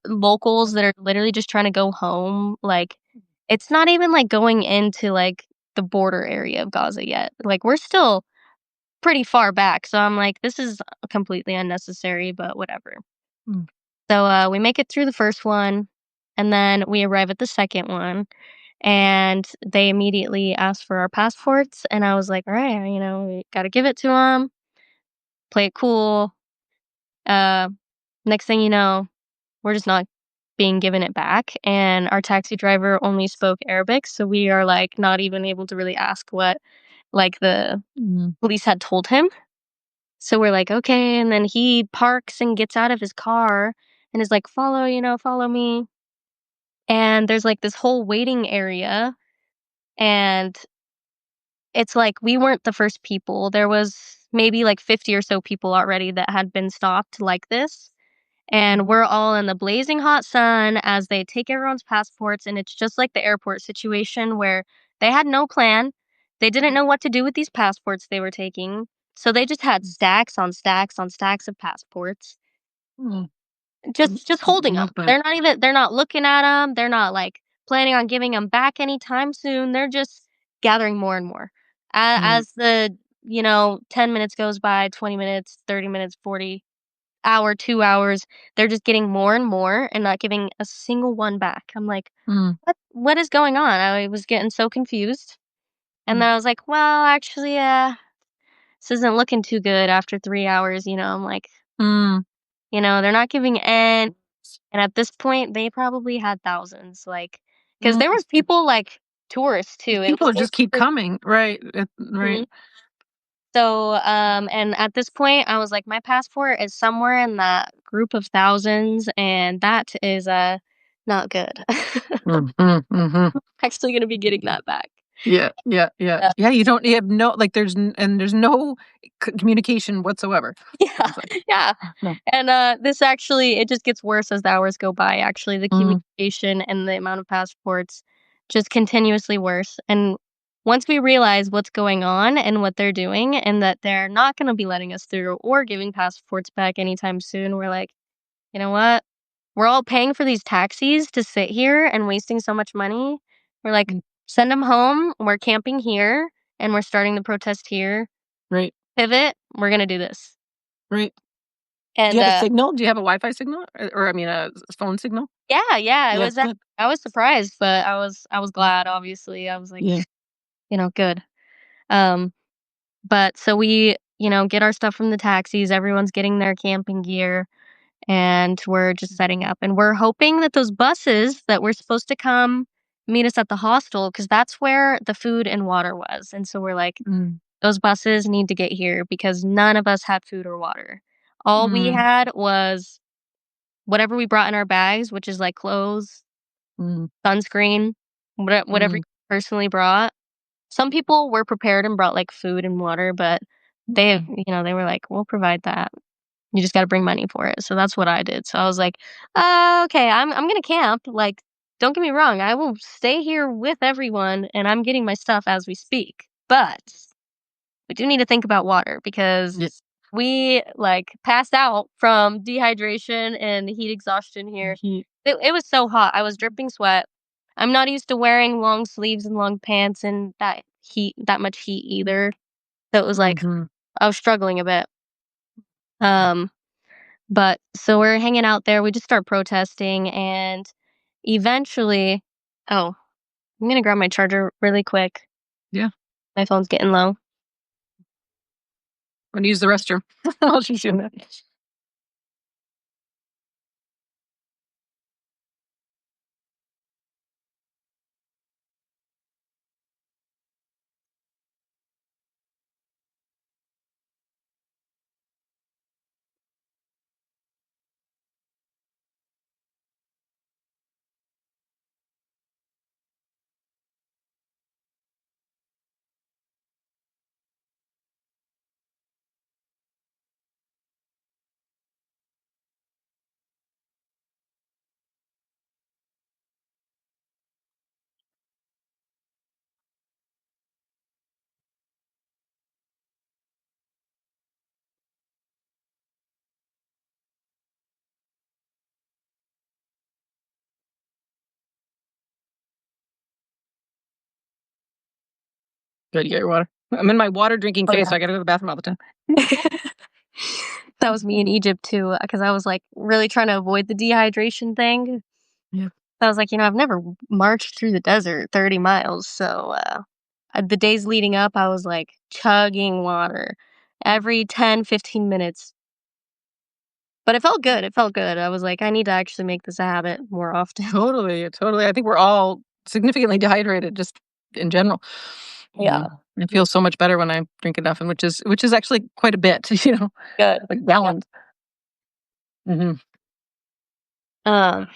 locals that are literally just trying to go home, like, it's not even, like, going into, like, the border area of Gaza yet, like, we're still pretty far back, so I'm like, "This is completely unnecessary, but whatever." Mm. So, we make it through the first one, and then we arrive at the second one, and they immediately ask for our passports, and I was like, "Alright, we gotta give it to them, play it cool." Uh, Next thing you know, we're just not being given it back, and our taxi driver only spoke Arabic, so we are, like, not even able to really ask what, like, the Mhm. police had told him. So we're like, "Okay," and then he parks and gets out of his car and is like, follow me." And there's, like, this whole waiting area, and it's like we weren't the first people. There was maybe, like, 50 or so people already that had been stopped like this. And Mhm. we're all in the blazing hot sun as they take everyone's passports, and it's just like the airport situation where they had no plan. They didn't know what to do with these passports they were taking, so they just had stacks on stacks on stacks of passports, Mm. just holding them. Love that. They're not looking at them. They're not, like, planning on giving them back anytime soon. They're just gathering more and more. Right. As the 10 minutes goes by, 20 minutes, 30 minutes, 40. hour, 2 hours, they're just getting more and more and not giving a single one back. I'm like, Mm, What is going on?" I was getting so confused, and mm, then I was like, "Well, actually, this isn't looking too good after 3 hours," I'm like, mm, they're not giving and at this point, they probably had thousands, like, because mm. there was people, like, tourists too. It People was just keep basically coming, right? Right. Mhm. So, and at this point, I was like, "My passport is somewhere in that group of thousands, and that is, not good." Mm, mm, mhm. Actually gonna be getting that back. Yeah, yeah, yeah. Yeah. Yeah, you have no like, there's no communication whatsoever. Yeah, It's like, yeah. no. And, this actually it just gets worse as the hours go by, actually, the Mm, communication and the amount of passports just continuously worse, and once we realize what's going on and what they're doing and that they're not gonna be letting us through or giving passports back anytime soon, we're like, "You know what? We're all paying for these taxis to sit here and wasting so much money." We're like, mm, "Send them home, we're camping here, and we're starting the protest here. right, Pivot, we're gonna do this." right. Do you And, have a signal? Do you have a Wi-Fi signal? Or I mean, a phone signal? yeah, yeah, it Yeah, was good. I was surprised, but I was Mm, glad, obviously. I was like, yeah. good. Um, but so we, get our stuff from the taxis, everyone's getting their camping gear, and we're just setting up, and we're hoping that those buses that were supposed to come meet us at the hostel, because that's where the food and water was, and so we're like, Mm, "Those buses need to get here," because none of us had food or water. All we mm, had was whatever we brought in our bags, which is, like, clothes, mm, sunscreen, whatever you mm, personally brought. Some people were prepared and brought, like, food and water, but they, mm. they were like, "We'll provide that. You just gotta bring money for it." So that's what I did. So I was like, Okay, I'm gonna camp." Like, don't get me wrong, I will stay here with everyone, and I'm getting my stuff as we speak, but we do need to think about water because Yeah, we, like, passed out from dehydration and heat exhaustion here. he It was so hot, I was dripping sweat. I'm not used to wearing long sleeves and long pants and that much heat either. So it was like mhm. I was struggling a bit. Um, but so we're hanging out there, we just start protesting and eventually oh, I'm gonna grab my charger really quick. Yeah. My phone's getting low. I'm gonna use the restroom while she's doing that. Good, you got your water. I'm in my water drinking Oh, phase, yeah. so I gotta go to the bathroom all the time. That was me in Egypt too, because I was, like, really trying to avoid the dehydration thing. Yeah. I was like, I've never marched through the desert 30 miles, so, the days leading up, I was, like, chugging water every 10, 15 minutes. But it felt good. I was like, "I need to actually make this a habit more often." Totally, totally. I think we're all significantly dehydrated just in general. You Yeah. know, I feel so much better when I drink enough, and which is actually quite a bit, Good. like Yeah. gallons. Mhm. Um,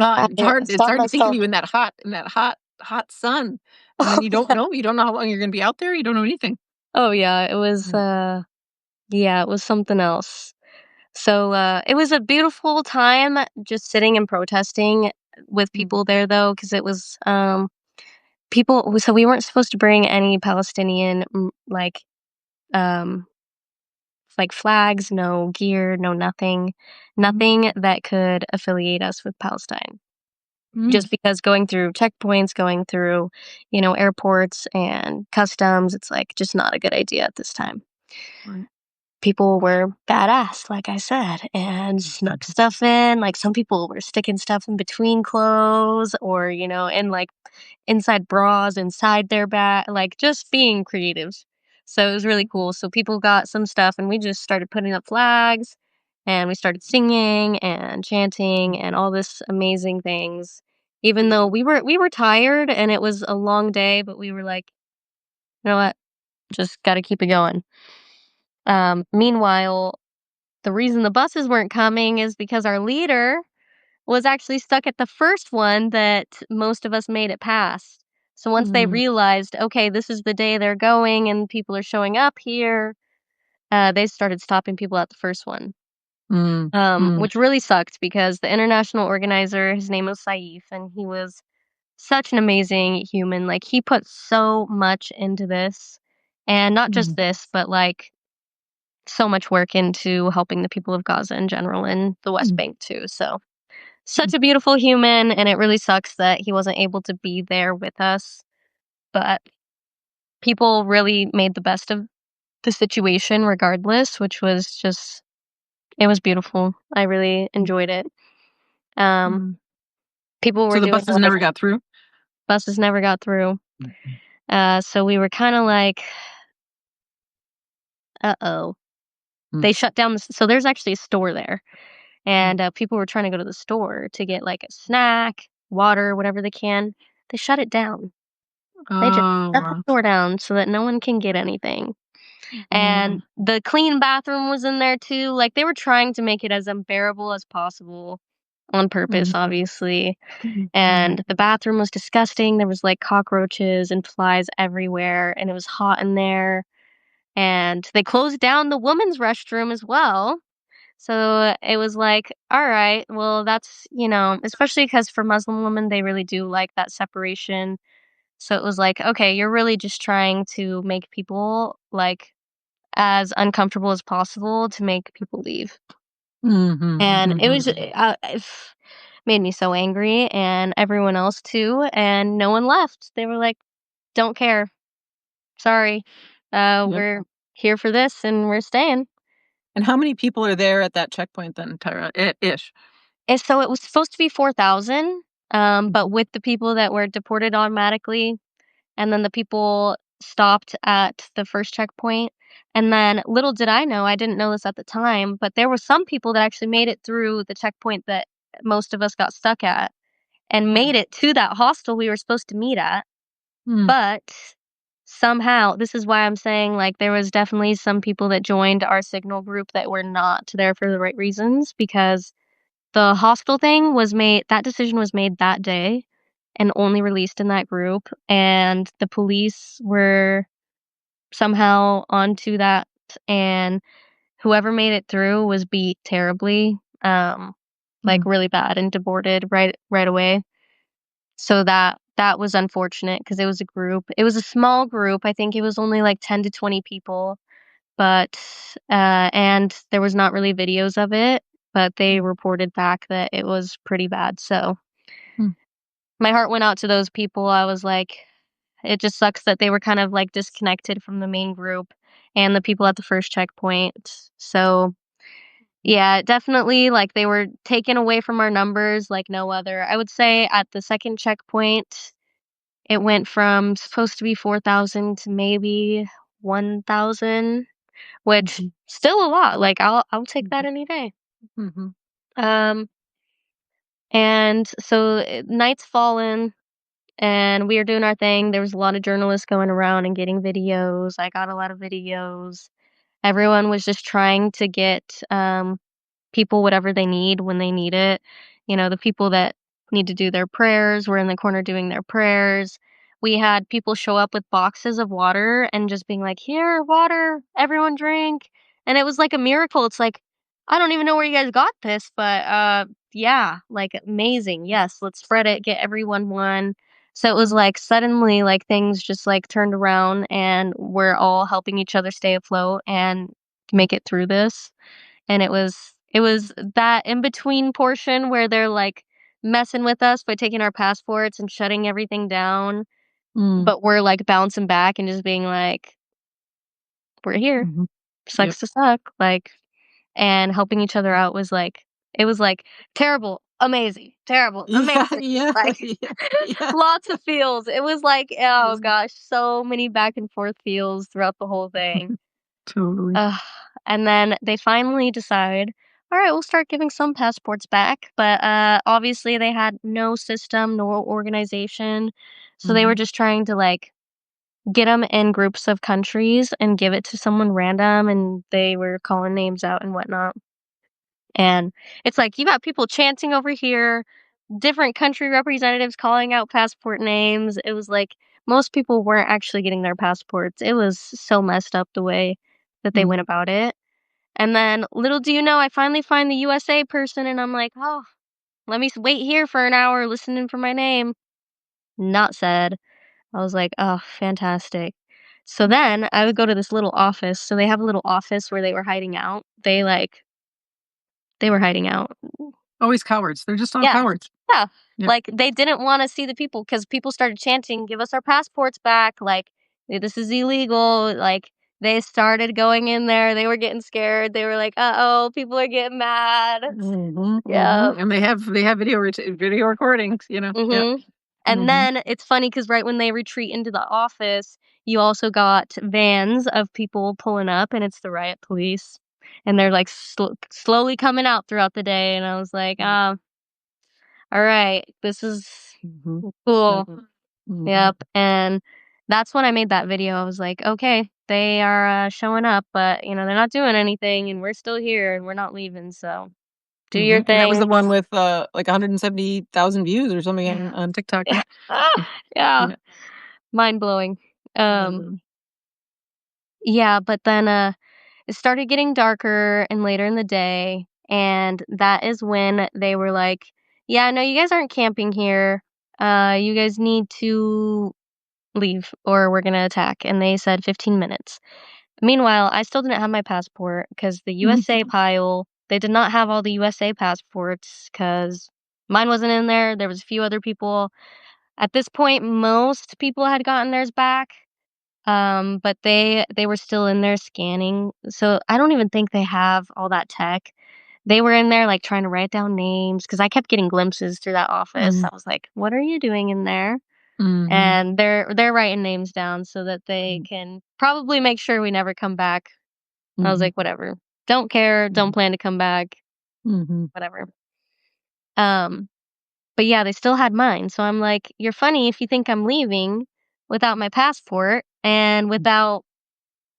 It's I hard it's stopped hard to think of myself. you in hot sun, and then Oh, yeah. you don't know how long you're gonna be out there, you don't know anything. Oh, yeah, Mm, yeah, it was something else. So, it was a beautiful time just sitting and protesting with mm, people there, though, because it was, so we weren't supposed to bring any Palestinian, um, like flags, no gear, no nothing, mhm, nothing that could affiliate us with Palestine. mm, Just because going through checkpoints, going through, airports and customs, it's like just not a good idea at this time. right. people were badass, like I said, and snuck stuff in. Like some people were sticking stuff in between clothes or, in like inside bras, inside their bag, like just being creative. So it was really cool. So people got some stuff and we just started putting up flags and we started singing and chanting and all this amazing things. Even though we were tired and it was a long day, but we were like, you know what? Just got to keep it going. Meanwhile, the reason the buses weren't coming is because our leader was actually stuck at the first one that most of us made it past. So once they Mm, realized, okay, this is the day they're going and people are showing up here, they started stopping people at the first one, mm, mm, which really sucked because the international organizer, his name was Saif, and he was such an amazing human. Like, he put so much into this. And not just mm, this, but like so much work into helping the people of Gaza in general and the West mm, Bank too. So such a beautiful human, and it really sucks that he wasn't able to be there with us. But people really made the best of the situation regardless, which was just it was beautiful. I really mm, enjoyed it. Um, mm. people So were the doing buses like never got through? buses never got through. So we were kind of like, uh oh. Mm, They shut down. So there's actually a store there, mm. and people were trying to go to the store to get like a snack, water, whatever they can. They shut it down. They just Oh, shut the wow. store down so that no one can get anything. Mm, And the clean bathroom was in there too. Like they were trying to make it as unbearable as possible on purpose, mhm, obviously. And the bathroom was disgusting. There was like cockroaches and flies everywhere, and it was hot in there. And they closed down the women's restroom as well. So it was like, all right, well, that's, especially because for Muslim women, they really do like that separation. So it was like, okay, you're really just trying to make people like as uncomfortable as possible to make people leave. mhm, And it mhm. was, it made me so angry and everyone else too. And no one left. They were like, don't care. Sorry. Yep. We're here for this and we're staying. And how many people are there at that checkpoint then, Tyra? Ish. And so it was supposed to be 4,000, but Mhm, with the people that were deported automatically, and then the people stopped at the first checkpoint. And then little did I know, I didn't know this at the time, but there were some people that actually made it through the checkpoint that most of us got stuck at and mm, made it to that hostel we were supposed to meet at. mm, But somehow, this is why I'm saying like there was definitely some people that joined our signal group that were not there for the right reasons because the hostel thing was made that decision was made that day and only released in that group, and the police were somehow onto that, and whoever made it through was beat terribly, like, mm, really bad and deported right away. So that was unfortunate because it was a group. It was a small group, I think it was only, like, 10 to 20 people, but, and there was not really videos of it, but they mm, reported back that it was pretty bad, so mm, my heart went out to those people. I was like, it just sucks that they were kind of, like, disconnected from the main group and the people at the first checkpoint. So, yeah, definitely, like, they were taken away from our numbers like no other. I would say at the second checkpoint, it went from supposed to be 4,000 to maybe 1,000, which mhm, still a lot. Like, I'll take that mhm, any day. mhm, Um, and so, night's fallen, and we were doing our thing. There was a lot of journalists going around and getting videos. I got a lot of videos. Everyone was just trying to get, people whatever they need when they need it. The people that need to do their prayers were in the corner doing their prayers. We had people show up with boxes of water and just being like, "Here, water, everyone drink." And it was like a miracle. It's like, I don't even know where you guys got this, but yeah, like amazing. Yes, let's spread it, get everyone one. So it was like suddenly like things just like turned around and we're all helping each other stay afloat and make it through this. And it was that in between portion where they're, like, messing with us by taking our passports and shutting everything down, mm, but we're, like, bouncing back and just being like, "We're here." mhm. Yep. sucks to suck, like, and helping each other out was like it was like terrible, amazing, terrible, Yeah, amazing, yeah, like, yeah, yeah. lots of feels. It was like, oh Mhm. gosh, so many back and forth feels throughout the whole thing. Totally. Ugh, and then they finally decide, "Alright, we'll start giving some passports back," but, obviously they had no system, no organization, so they were Mhm. just trying to, like, get them in groups of countries and give it to someone random, and they were calling names out and whatnot, and it's like, you got people chanting over here, different country representatives calling out passport names. It was like most people weren't actually getting their passports. It was so messed up the way that they went Mhm. about it. And then little do you know, I finally find the USA person and I'm like, "Oh, let me wait here for an hour listening for my name." Not said. I was like, "Oh, fantastic." So then I would go to this little office. So they have a little office where they were hiding out. They were hiding out. Always cowards. They're just all Yeah. cowards. Yeah. Yep. Like, they didn't wanna see the people because people started chanting, "Give us our passports back," like, This is illegal," like, they started going in there, they were getting scared, they were like, "Uh-oh, people are getting mad." Mhm, Yeah. mhm, and they have video recordings, you know? Yep. Mhm. And Mhm. then it's funny because right when they retreat into the office, you also got vans of people pulling up, and it's the riot police, and they're, like, slowly coming out throughout the day, and I was like, Mhm. alright, this is Mhm. Yep. cool." Mhm. Yep, and that's when I made that video. I was like, "Okay, they are, showing up, but, they're not doing anything, and we're still here, and we're not leaving, so do your Mhm, and that was the thing." one with, like, 170,000 views or something Yeah. on TikTok, Yeah. right? Ah, Yeah, yeah, yeah. mind-blowing. And, Um, yeah, but then, it started getting darker and later in the day, and that is when they were like, "Yeah, no, you guys aren't camping here. You guys need to leave or we're gonna attack," and they said 15 minutes. Meanwhile, I still didn't have my passport because the mhm, USA pile, they did not have all the USA passports because mine wasn't in there. There was a few other people. At this point, most people had gotten theirs back, but they were still in there scanning. So I don't even think they have all that tech. They were in there like trying to write down names because I kept getting glimpses through that office. mhm, I was like, "What are you doing in there?" mhm, And they're writing names down so that they mhm, can probably make sure we never come back. I was mhm, like, "Whatever. Don't care, don't mhm, plan to come back, mhm, whatever." Um, but yeah, they still had mine, so I'm like, "You're funny if you think I'm leaving without my passport and without,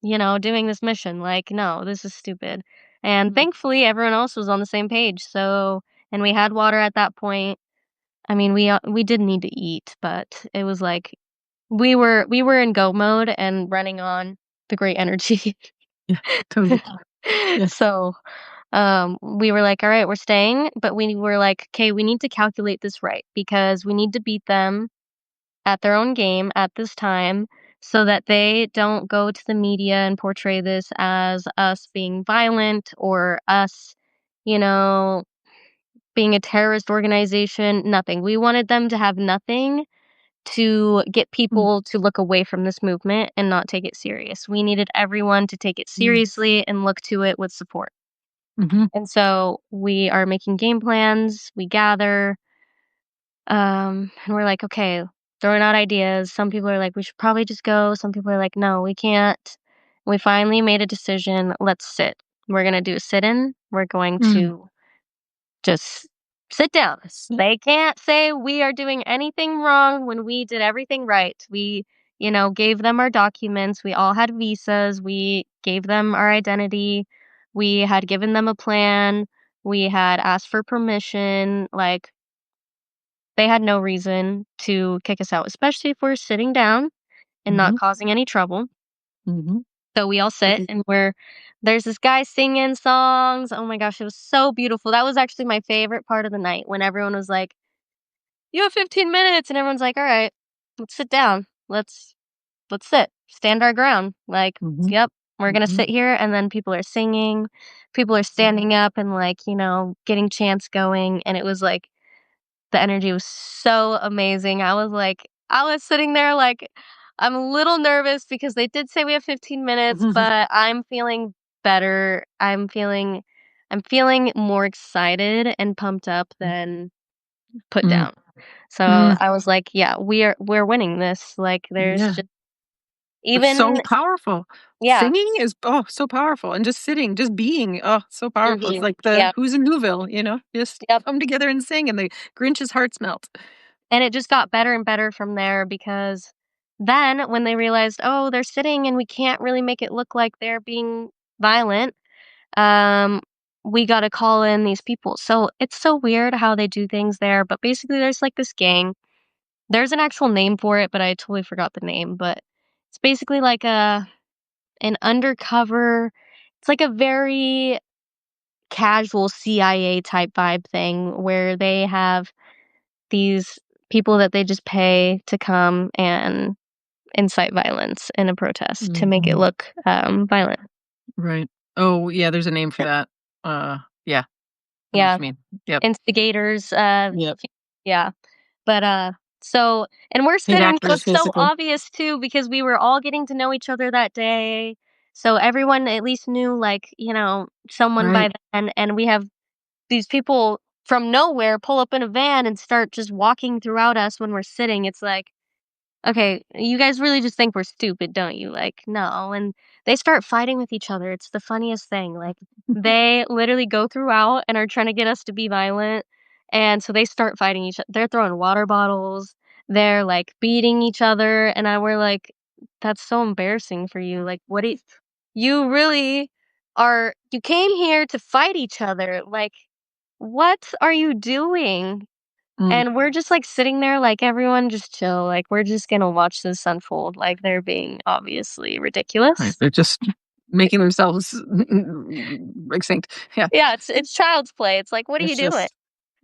doing this mission. Like, no, this is stupid." And mhm, thankfully, everyone else was on the same page, so and we had water at that point. I mean, we did need to eat, but it was like we were in go mode and running on the great energy. yeah, totally, yeah, So, we were like, "All right, we're staying," but we were like, "Okay, we need to calculate this right because we need to beat them at their own game at this time so that they don't go to the media and portray this as us being violent or us, you know, being a terrorist organization, nothing. We wanted them to have nothing to get mm, people to look away from this movement and not take it serious. We needed everyone to take it mm, seriously and look to it with support. mhm, And so we are making game plans, we gather, and we're like, okay, throwing out ideas. Some people are like, we should probably just go. Some people are like, no, we can't. We finally made a decision. Let's sit. We're going to do a sit in. We're going mm, to just sit down. sit, They can't say we are doing anything wrong when we did everything right. We, gave them our documents. We all had visas. We gave them our identity. We had given them a plan. We had asked for permission. Like, they had no reason to kick us out, especially if we're sitting down and not mhm, causing any trouble. mhm, So we all sit okay, and there's this guy singing songs. Oh my gosh, it was so beautiful. That was actually my favorite part of the night when everyone was like, "You have 15 minutes." And everyone's like, "All right, let's sit down. Let's sit. Stand our ground." Like, mhm, "Yep, we're going to mhm, sit here." And then people are singing. People are standing up and like, getting chants going and it was like the energy was so amazing. I was sitting there like I'm a little nervous because they did say we have 15 minutes, mhm, but I'm feeling better. I'm feeling more excited and pumped up than put Mm, down. So mm, I was like, yeah, we're winning this. Like there's yeah. just It's even so powerful. yeah. Singing is, oh, so powerful, and just sitting, just being, oh, so powerful. It's Mhm. like the Yeah. Who's in Whoville, just Yep. come together and sing, and the Grinch's hearts melt. And it just got better and better from there because then when they realized, "Oh, they're sitting and we can't really make it look like they're being violent," um, we gotta call in these people. So, it's so weird how they do things there, but basically there's, like, this gang. There's an actual name for it, but I totally forgot the name, but it's basically like an undercover it's like a very casual CIA type vibe thing where they have these people that they just pay to come and incite violence in a protest to Mm, make it look, violent. right. Oh, yeah, there's a name for that. Yeah, I know what Yeah, you mean. Yep. instigators, Yep. yeah, but, so and we're Paid sitting so actors, it's so basically. obvious too because we were all getting to know each other that day, so everyone at least knew, like, someone Right. by then, and we have these people from nowhere pull up in a van and start just walking throughout us when we're sitting. It's like, okay, you guys really just think we're stupid, don't you? Like, no. And they start fighting with each other. It's the funniest thing. Like, they literally go throughout and are trying to get us to be violent. And so they start fighting each other. They're throwing water bottles. They're like beating each other. And we're like, that's so embarrassing for you. Like, you really you came here to fight each other. Like, what are you doing? Mm, And we're just, like, sitting there like, "Everyone just chill, like, we're just gonna watch this unfold," like, they're being obviously right. ridiculous. They're just making themselves extinct. Yeah. Yeah, it's child's play, it's like, "What are you It's doing?" just,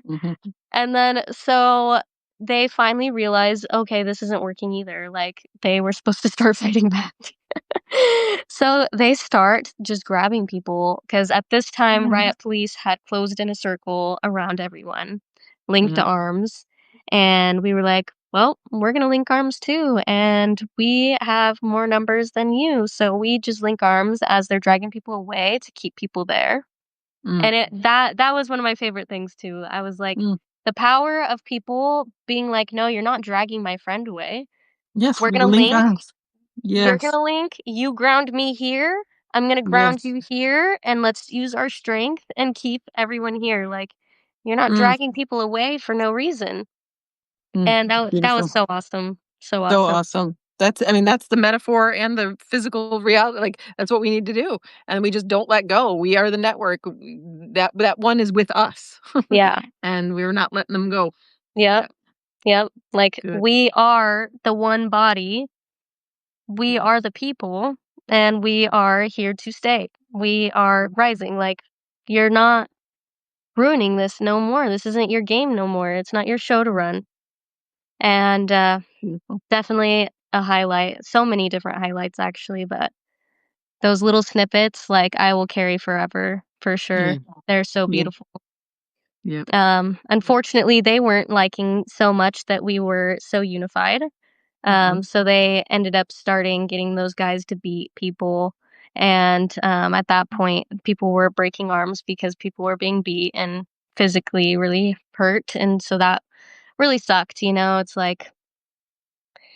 mhm, And then so they finally realize, "Okay, this isn't working either," like, they were supposed to start fighting back. So they start just grabbing people because at this time, mhm, riot police had closed in a circle around everyone, linked mm, arms, and we were like, "Well, we're gonna link arms too, and we have more numbers than you." So we just link arms as they're dragging people away to keep people there. mm, And that was one of my favorite things too. I was like, mm. the power of people being like, "No, you're not dragging my friend away. Yes, We're gonna link link arms. you're Yes, gonna link, you ground me here, I'm gonna ground yes. you here, and let's use our strength and keep everyone here, like, you're not Mm, dragging people away for no reason." mm. And that was Beautiful. so awesome, so So awesome. awesome. I mean, that's the metaphor and the physical reality, like, that's what we need to do, and we just don't let go. We are the network. That one is with us, Yeah. and we're not letting them go. Yep, Yeah, yep, like, good. we are the one body, we are the people, and we are here to stay. We are rising, like, you're not ruining this no more, this isn't your game no more, it's not your show to run. And, Beautiful. definitely a highlight. So many different highlights actually, but those little snippets, like, I will carry forever for Yeah, sure. They're so yeah, beautiful. yep. Unfortunately, they weren't liking so much that we were so unified. Mhm, So they ended up starting getting those guys to beat people. And at that point, people were breaking arms because people were being beat and physically really hurt. And so that really sucked. It's like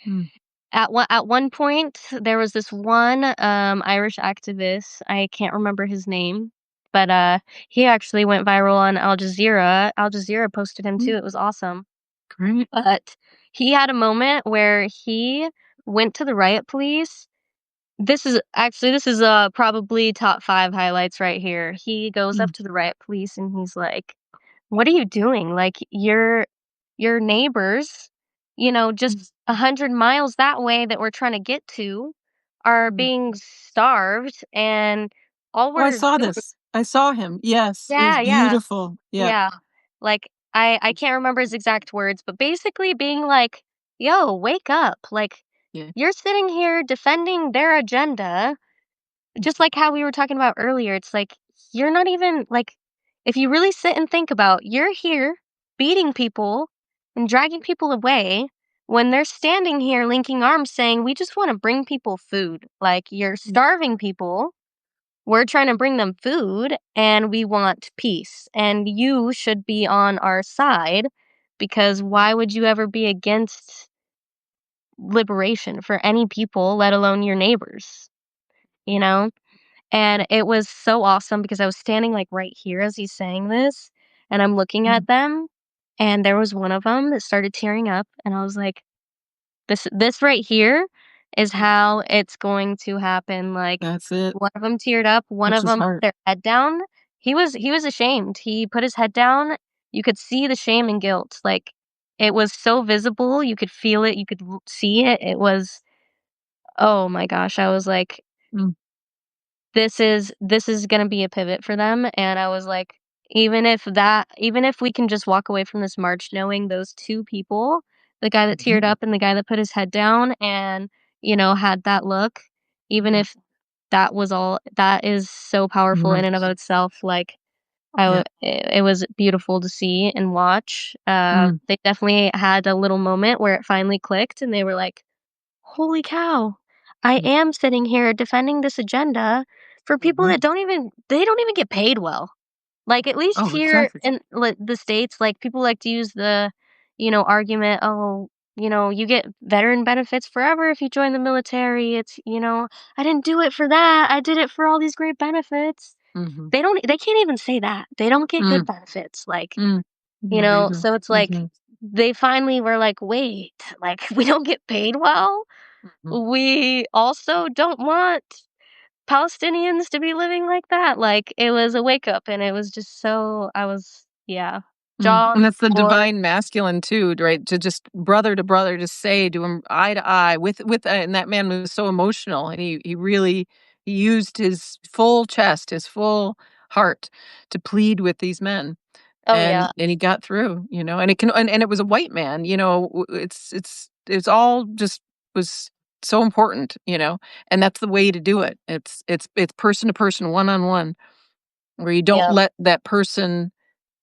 mm, at one point, there was this one, Irish activist, I can't remember his name, but, he actually went viral on Al Jazeera. Al Jazeera posted him mm, too, it was awesome. great. But he had a moment where he went to the riot police. This is probably top 5 highlights right here. He goes up Mm, to the riot police and he's like, "What are you doing? Like, your neighbors, mm, just 100 miles that way that we're trying to get to are mm. being starved, and all Oh, I we're saw doing." this. I saw him. Yes, it was Yeah, yeah, beautiful. Yeah, yeah. Like, I can't remember his exact words, but basically being like, "Yo, wake up. Like, yeah. you're sitting here defending their agenda." Just like how we were talking about earlier, it's like, you're not even like, if you really sit and think about, you're here beating people and dragging people away when they're standing here linking arms saying, "We just wanna bring people food." Like, you're Mm, starving people we're trying to bring them food and we want peace, and you should be on our side because why would you ever be against liberation for any people, let alone your neighbors, you know? And it was so awesome because I was standing, like, right here as he's saying this, and I'm looking Mm. at them, and there was one of them that started tearing up, and I was like, "This right here is how it's going to happen." Like, That's it. one of them teared up, one Touched of his them put heart. their head down. He was ashamed. He put his head down. You could see the shame and guilt, like, it was so visible, you could feel it, you could l see it, it was oh my gosh, I was like, Mm. this is gonna be a pivot for them, and I was like, even if we can just walk away from this march knowing those 2 people, the guy that Mhm. teared up and the guy that put his head down and, had that look, even Yeah. if that was all that is so powerful in Right. and of itself, like, Yeah. it was beautiful to see and watch. Mm. They definitely had a little moment where it finally clicked, and they were like, "Holy cow. I Mm. am sitting here defending this agenda for people Mhm. that don't even get paid well." Like, at least Oh, here exactly. in, like, the States, like, people like to use the, argument, "Oh, you get veteran benefits forever if you join the military. It's, I didn't do it for that. I did it for all these great benefits." Mhm. They can't even say that. They don't get good Mm. benefits, like, Mm. Yeah, there you go. so it's like, Mhm. they finally were like, "Wait, like, we don't get paid well? Mhm. We also don't want Palestinians to be living like that." Like, it was a wake up, and it was just so I was yeah, jaw on And the that's the floor. divine masculine too, right? To brother, just say to him eye to eye and that man was so emotional and he really he used his full chest, his full heart to plead with these men. Oh, yeah, And he got through, and it was a white man, it's all just was so important, and that's the way to do it. It's person to person, one on one, where you don't yeah, let that person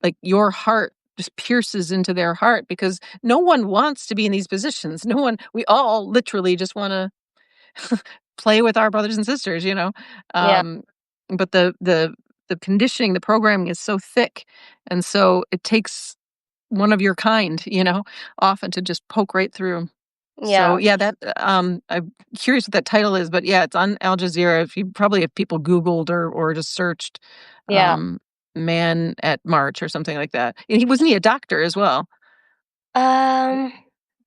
like, your heart just pierces into their heart because no one wants to be in these positions. No one we all literally just wanna play with our brothers and sisters, yeah, Um, but the conditioning, the programming is so thick, and so it takes one of your kind, often to just poke right through. So, yeah, yeah, I'm curious what that title is, but, yeah, it's on Al Jazeera. If people Googled or just searched, yeah. um, "Man at March" or something like that. And wasn't he a doctor as well? Um,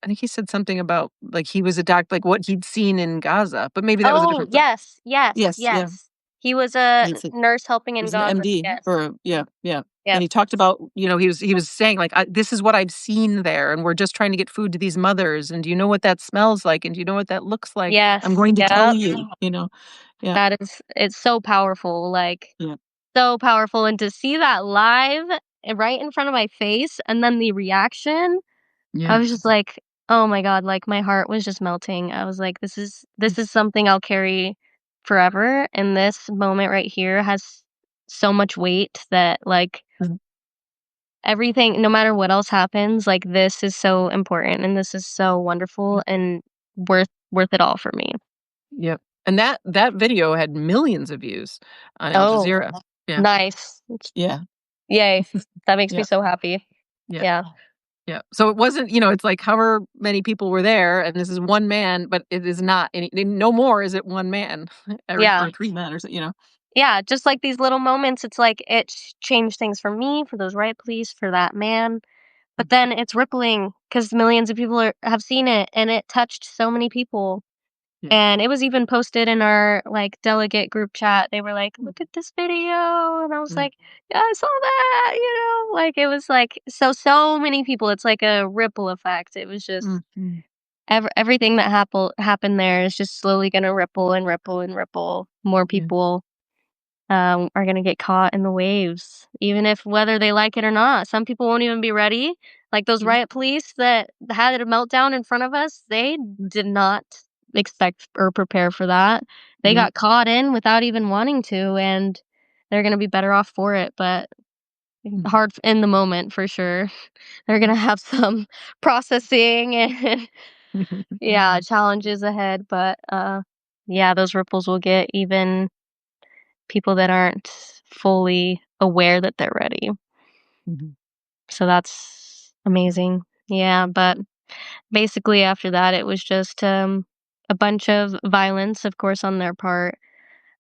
I think he said something about, like, he was a like, what he'd seen in Gaza, but maybe that was a oh, different thing. yes, yes, Yes, yeah. yes. He was a He said nurse helping in he's an Gaza, MD yes. or yeah, yeah. And Yep, he talked about, he was saying, like, "This is what I've seen there, and we're just trying to get food to these mothers, and do you know what that smells like, and do you know what that looks like? I'm yes, going to tell yep. you." Yeah, It's so powerful, like, yeah, so powerful, and to see that live, right in front of my face, and then the reaction, I yeah. was just like, "Oh my god," like, my heart was just melting. I was like, Mm, this is something I'll carry forever, and this moment right here has so much weight that, like, mm, everything no matter what else happens, like, this is so important, and this is so mm, wonderful and worth it all for me. yep. And that video had millions of views on Al Oh, Jazeera. Yeah, nice. yeah, Yay. That makes me yeah, so happy. yeah. Yeah. Yeah. So it wasn't, it's like however many people were there, and this is one man, but it is not no more is it one man Yeah. or three men or so. Yeah, just like these little moments, it's like it changed things for me, for those right police, for that man. But Mm, then it's rippling because millions of people have seen it and it touched so many people. yeah. And it was even posted in our like delegate group chat. They were like, Mm, look at this video. And I was mm, like, yeah, I saw that, like it was like, so many people. It's like a ripple effect. It was just mm, mm, everything that happened there is just slowly going to ripple and ripple and ripple. More yeah. people are gonna get caught in the waves, even if whether they like it or not. Some people won't even be ready. Like those Yeah. riot police that had a meltdown in front of us, they Mm, did not expect or prepare for that. They yeah. got caught in without even wanting to, and they're gonna be better off for it. But Mm, hard in the moment for sure. They're gonna have some processing and yeah, challenges ahead. But yeah, those ripples will get even people that aren't fully aware that they're ready. Mhm. So that's amazing. Yeah, but basically after that, it was just, a bunch of violence, of course, on their part.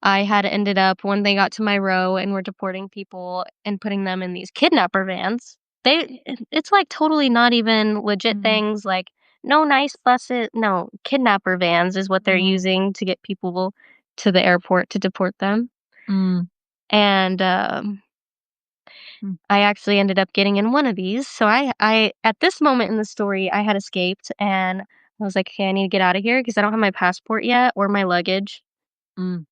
I had ended up when they got to my row and were deporting people and putting them in these kidnapper vans. It's, like, totally not even legit Mhm. things, like, no nice buses no, kidnapper vans is what they're Mhm. using to get people to the airport to deport them, Mm. and, Mm. I actually ended up getting in one of these. So I at this moment in the story, I had escaped and I was like, "Okay, I need to get out of here because I don't have my passport yet or my luggage." Mm.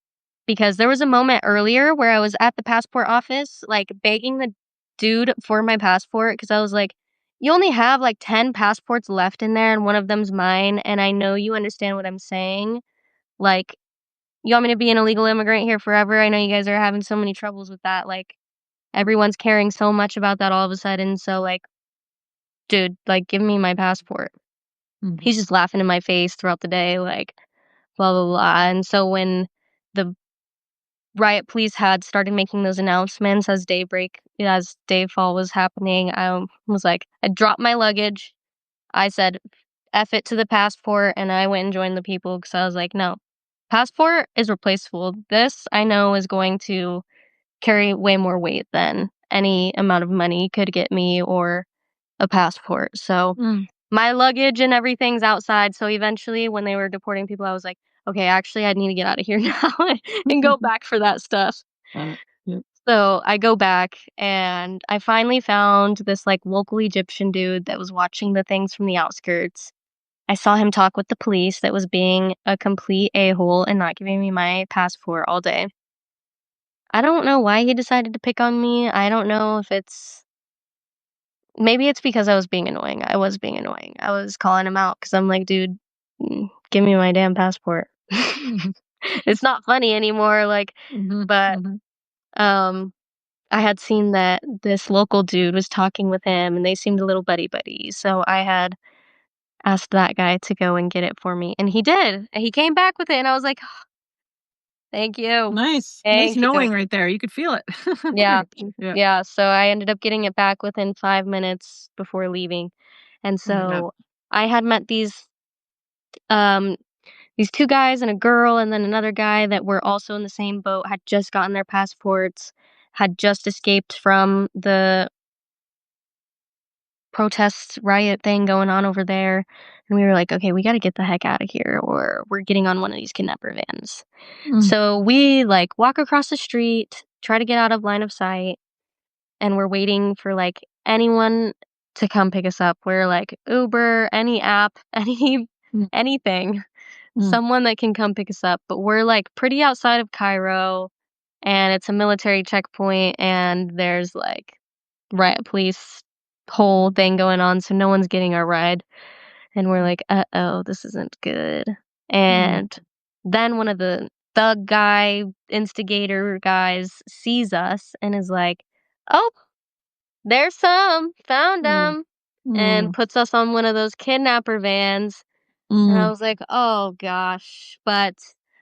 Because there was a moment earlier where I was at the passport office, like, begging the dude for my passport because I was like, "You only have, like, 10 passports left in there, and one of them's mine, and I know you understand what I'm saying. Like, you want me to be an illegal immigrant here forever? I know you guys are having so many troubles with that, like, everyone's caring so much about that all of a sudden, so, like, dude, like, give me my passport." Mhm. He's just laughing in my face throughout the day, like, blah, blah, blah, and so when the riot police had started making those announcements as dayfall was happening, I was like I dropped my luggage, I said, "F it to the passport," and I went and joined the people because I was like, "No, passport is replaceable. This I know is going to carry way more weight than any amount of money could get me or a passport." So Mm. my luggage and everything's outside, so eventually, when they were deporting people, I was like, "Okay, actually, I need to get out of here now and go back for that stuff." Got it. Yep. So, I go back, and I finally found this, like, local Egyptian dude that was watching the things from the outskirts. I saw him talk with the police that was being a complete a-hole and not giving me my passport all day. I don't know why he decided to pick on me. I don't know if it's maybe it's because I was being annoying. I was being annoying. I was calling him out because 'cause I'm like, "Dude, give me my damn passport." Mhm. It's not funny anymore, like, Mhm. but, Mhm. um, I had seen that this local dude was talking with him, and they seemed a little buddy-buddy, so I had asked that guy to go and get it for me, and he did, and he came back with it, and I was like, "Thank you. Nice. Nice Thank you." knowing right there. You could feel it. Yeah. Yeah. Yeah, so I ended up getting it back within 5 minutes before leaving, and Oh my god. so I had met um, these 2 guys and a girl and then another guy that were also in the same boat, had just gotten their passports, had just escaped from the protest riot thing going on over there, and we were like, "Okay, we gotta get the heck out of here or we're getting on one of these kidnapper vans." Mm. So we, like, walk across the street, try to get out of line of sight, and we're waiting for, like, anyone to come pick us up. We're like, Uber, any app, Mm. anything, Mm. someone that can come pick us up, but we're, like, pretty outside of Cairo, and it's a military checkpoint, and there's, like, riot police whole thing going on, so no one's getting our ride, and we're like, "Uh-oh, this isn't good." Mm. And then one of the thug guy, instigator guys sees us and is like, "Oh, there's some, found Mm. 'em," and Mm. puts us on one of those kidnapper vans, and I Mm. was like, "Oh gosh," but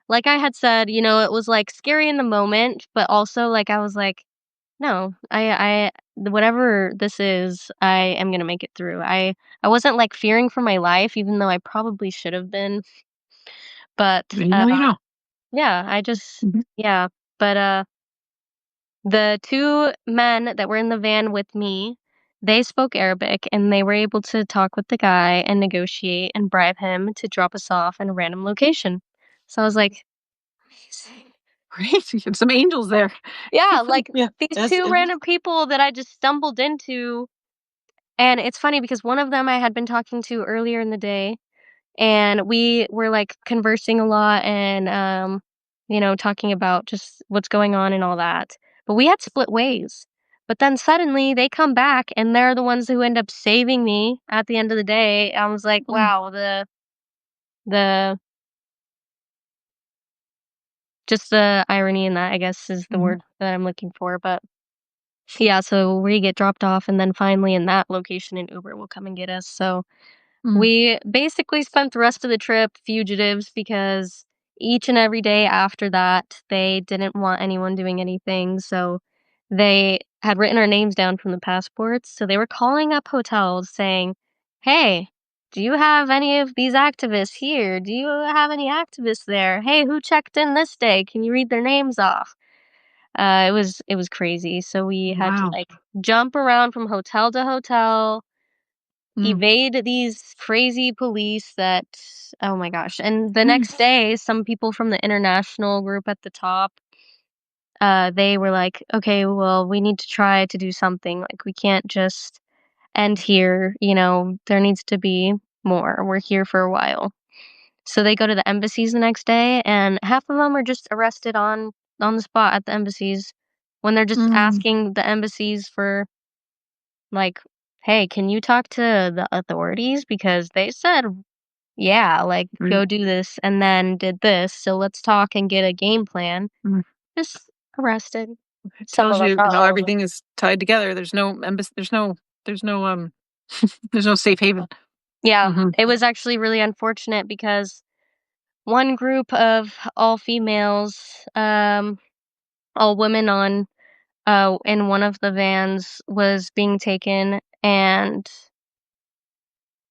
like I had said, it was, like, scary in the moment, but also, like, I was like, "No, whatever this is, I am gonna make it through." I wasn't, like, fearing for my life, even though I probably should have been, but, You know, you know. yeah, I just Mhm. yeah, but, the 2 men that were in the van with me, they spoke Arabic, and they were able to talk with the guy and negotiate and bribe him to drop us off in a random location. So I was like, "Amazing." Great. You have some angels there. Yeah, like, Yeah. these Yes. 2 random people that I just stumbled into, and it's funny because one of them I had been talking to earlier in the day, and we were, like, conversing a lot and, talking about just what's going on and all that. But we had split ways. But then suddenly they come back and they're the ones who end up saving me at the end of the day. I was like, Mm. wow, the just the irony in that, I guess, is the Mhm. word that I'm looking for. But yeah, so we get dropped off and then finally in that location an Uber will come and get us. So Mm. we basically spent the rest of the trip fugitives because each and every day after that, they didn't want anyone doing anything, so they had written our names down from the passports, so they were calling up hotels saying, "Hey, do you have any of these activists here? Do you have any activists there? Hey, who checked in this day? Can you read their names off?" It was crazy, so we had to, Wow. like, jump around from hotel to hotel, Mm. evade these crazy police that oh my gosh, and the Mm. next day, some people from the international group at the top, they were like, "Okay, well, we need to try to do something, like, we can't just end here, there needs to be more, we're here for a while." So they go to the embassies the next day, and half of them are just arrested on the spot at the embassies when they're just Mm. asking the embassies for, like, "Hey, can you talk to the authorities? Because they said, yeah, like, Right. go do this and then did this, so let's talk and get a game plan." Mm. Just arrested. It Some tells of them, you not how all of them. everything is tied together. There's no, there's no safe haven. Yeah, Mhm. it was actually really unfortunate because one group of all females, all women in one of the vans was being taken, and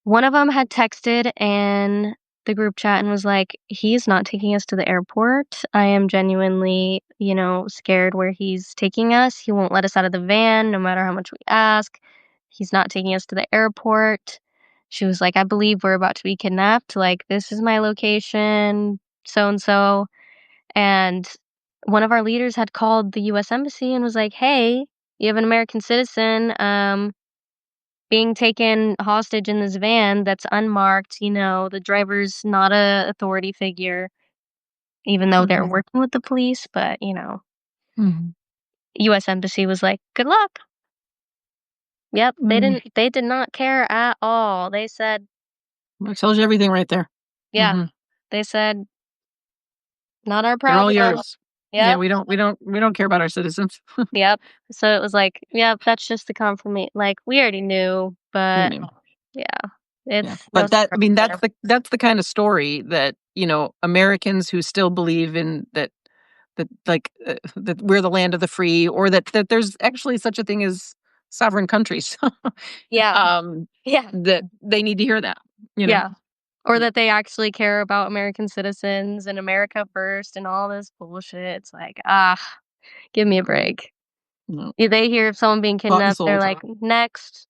one of them had texted in the group chat and was like, "He's not taking us to the airport. I am genuinely, scared where he's taking us. He won't let us out of the van no matter how much we ask. He's not taking us to the airport." She was like, "I believe we're about to be kidnapped. Like, this is my location, so and so." And one of our leaders had called the US Embassy and was like, "Hey, you have an American citizen being taken hostage in this van that's unmarked. The driver's not a authority figure, even though they're Mhm. working with the police." But, Mhm. US Embassy was like, "Good luck." Yep, Mm. they did not care at all. They said, That tells you everything right there. yeah, Mhm. they said, "Not our They're all problem." yours. Yeah, Yep, we don't care about our citizens. yep. So it was like, yep, that's just the confirmation. Like, we already knew, We but knew. yeah, Yeah. it's no But surprise there. that's the kind of story that, Americans who still believe in that we're the land of the free, or that there's actually such a thing as sovereign countries. Yeah, um, yeah, that they need to hear that, you know. yeah. Or that they actually care about American citizens and America first and all this bullshit. It's like, give me a Right. break. No. Yeah, they hear of someone being Bought and kidnapped, they're sold. like, "Next,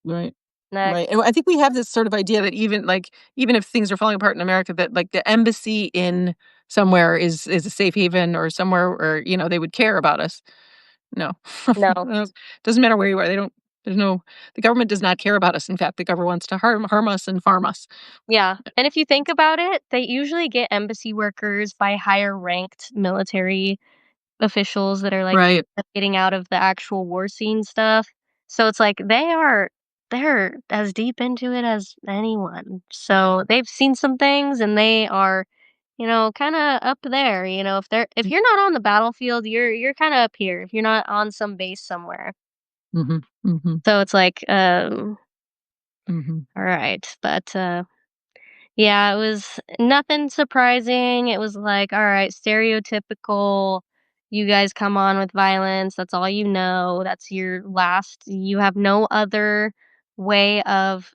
Right. Right. next." And I think we have this sort of idea that even if things are falling apart in America, that like the embassy in somewhere is a safe haven, or somewhere where, they would care about us. No. No. No, doesn't matter where you are. They don't there's no the government does not care about us. In fact, the government wants to harm us and farm us. Yeah, and if you think about it, they usually get embassy workers by higher ranked military officials that are, like, Right. getting out of the actual war scene stuff. So it's like they're as deep into it as anyone. So they've seen some things and they are, kinda up there, if you're not on the battlefield, you're kinda up here if you're not on some base somewhere. Mhm. Mhm. So it's like, Mhm. alright, but, yeah, it was nothing surprising. It was like, all right, stereotypical. You guys come on with violence. That's all you know. That's your last. You have no other way of,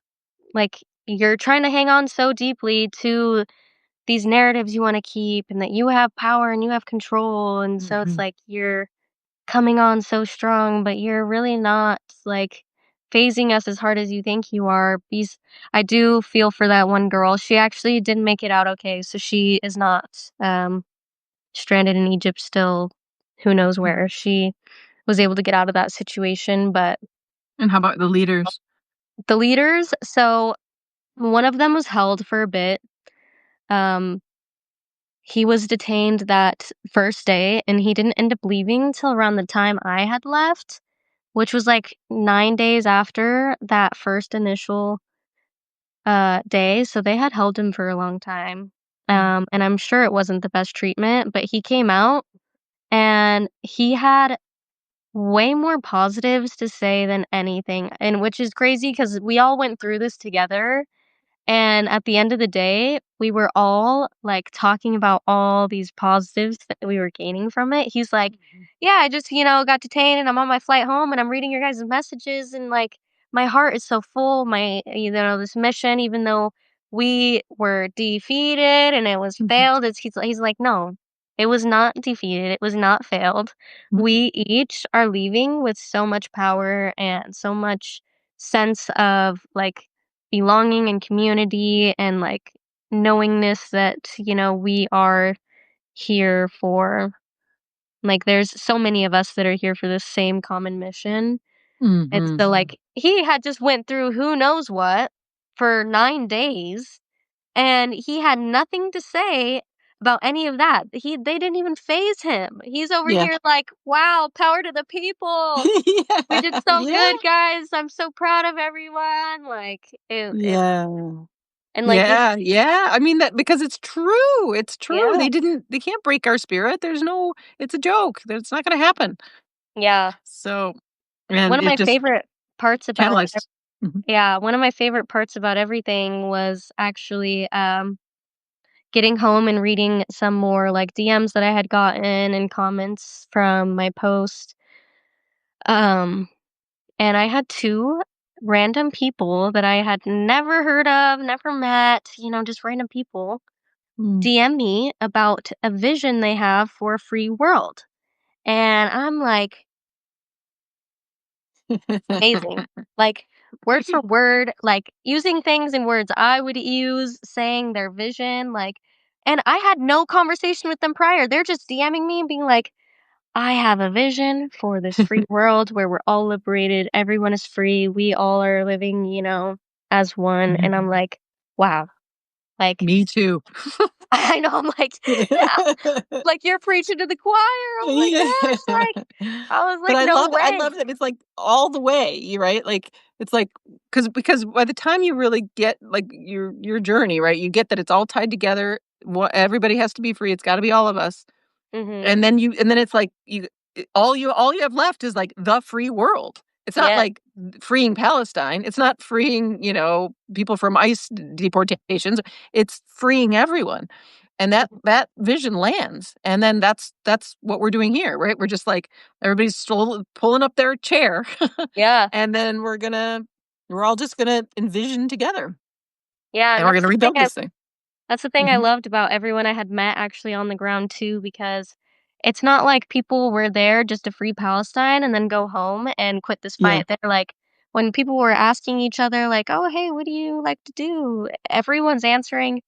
like, you're trying to hang on so deeply to these narratives you want to keep and that you have power and you have control. And so it's Mhm. like you're coming on so strong, but you're really not, like, phasing us as hard as you think you are. Because I do feel for that one girl. She actually did make it out okay, so she is not, stranded in Egypt still, who knows where. She was able to get out of that situation, but And how about the leaders? the leaders, so one of them was held for a bit. Um, he was detained that first day, and he didn't end up leaving till around the time I had left. Which was, like, 9 days after that first initial, day, so they had held him for a long time, Mm. and I'm sure it wasn't the best treatment, but he came out, and he had way more positives to say than anything, and which is crazy because we all went through this together, And at the end of the day, we were all, like, talking about all these positives that we were gaining from it. He's like, Mhm. "Yeah, I just, got detained and I'm on my flight home and I'm reading your guys' messages and, like, my heart is so full. This mission, even though we were defeated and it was Mhm. failed," he's like, "No, it was not defeated. It was not failed. Mhm. We each are leaving with so much power and so much sense of, like, belonging and community and like knowingness that we are here for, like, there's so many of us that are here for the same common mission. And Mhm. so like he had just went through who knows what for 9 days and he had nothing to say about any of that. They didn't even phase him. He's over Yeah. here like, wow, power to the people. We did Yeah. so Yeah. good, guys. I'm so proud of everyone. Like it Yeah. and like he's Yeah, yeah. I mean that because it's true. It's true. yeah. They can't break our spirit. There's no it's a joke. It's not gonna happen. Yeah. So One and of it my just favorite parts about catalyzed. Mhm. one of my favorite parts about everything was actually, getting home and reading some more, like, DMs that I had gotten and comments from my post. Um, and I had 2 random people that I had never heard of, never met, just random people, Mm. DM me about a vision they have for a free world. And I'm like, amazing. Like, word for word, like, using things in words I would use, saying their vision, like, and I had no conversation with them prior. They're just DMing me and being like, "I have a vision for this free world where we're all liberated, everyone is free, we all are living, as one." And I'm like, "Wow." Like, Me too. I know, I'm like, "Yeah." Like, "You're preaching to the choir." I was like, Yeah. "Yes." Like, I was But like, "No I way." love that it's, like, all the way, right? Like, it's like because by the time you really get, like, your journey, right, you get that it's all tied together, everybody has to be free, it's gotta be all of us, Mhm. and then it's like all you have left is, like, the free world. It's not Yeah. like freeing Palestine, it's not freeing, people from ICE deportations, it's freeing everyone. And that vision lands, and then that's what we're doing here, right? We're just like everybody's still pulling up their chair, Yeah. and then we're all just gonna envision together, Yeah, and and we're gonna rebuild this thing. that's the thing I Mhm. loved about everyone I had met actually on the ground too, because it's not like people were there just to free Palestine and then go home and quit this Yeah. fight. They're like, when people were asking each other, like, "Oh, hey, what do you like to do?" Everyone's answering,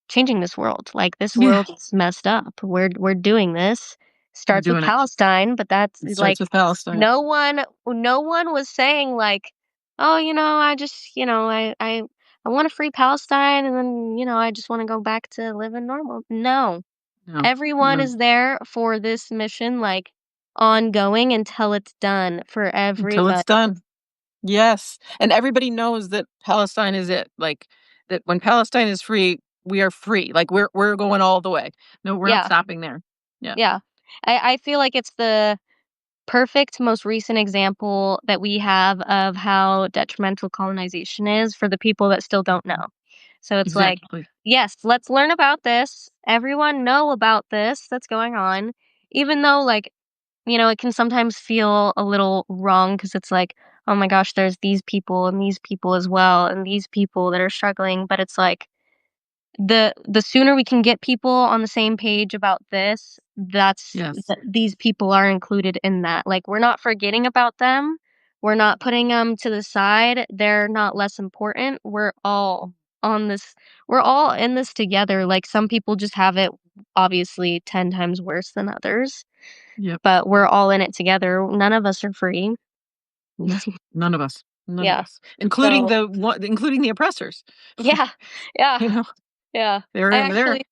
changing this world. Like, this Yeah. world is messed up. We're doing this. We're Starts with doing it. Palestine, but that's It starts like with Palestine. no one was saying like, "Oh, I just, I want to free Palestine and then, I just want to go back to living normal." No. No. Everyone No. is there for this mission, like, ongoing until it's done for Until it's everybody. done. Yes, and everybody knows that Palestine is it, like, that when Palestine is free, we are free, like, we're going all the way. No, we're not Yeah, stopping there. Yeah. yeah. I feel like it's the perfect, most recent example that we have of how detrimental colonization is for the people that still don't Mhm. know. So it's like, Exactly. yes, let's learn about this. Everyone know about this that's going on, even though, like, it can sometimes feel a little wrong because it's like, oh my gosh, there's these people and these people as well, and these people that are struggling. But it's like, the sooner we can get people on the same page about this, Yes. these people are included in that. Like, we're not forgetting about them. We're not putting them to the side. They're not less important. On this we're all in this together. Like, some people just have it obviously 10 times worse than others, Yep. but we're all in it together. None of us are free. Nope. None of us. None of Yeah. us, including So, including the oppressors. yeah. Yeah. You know, Yeah. I they're actually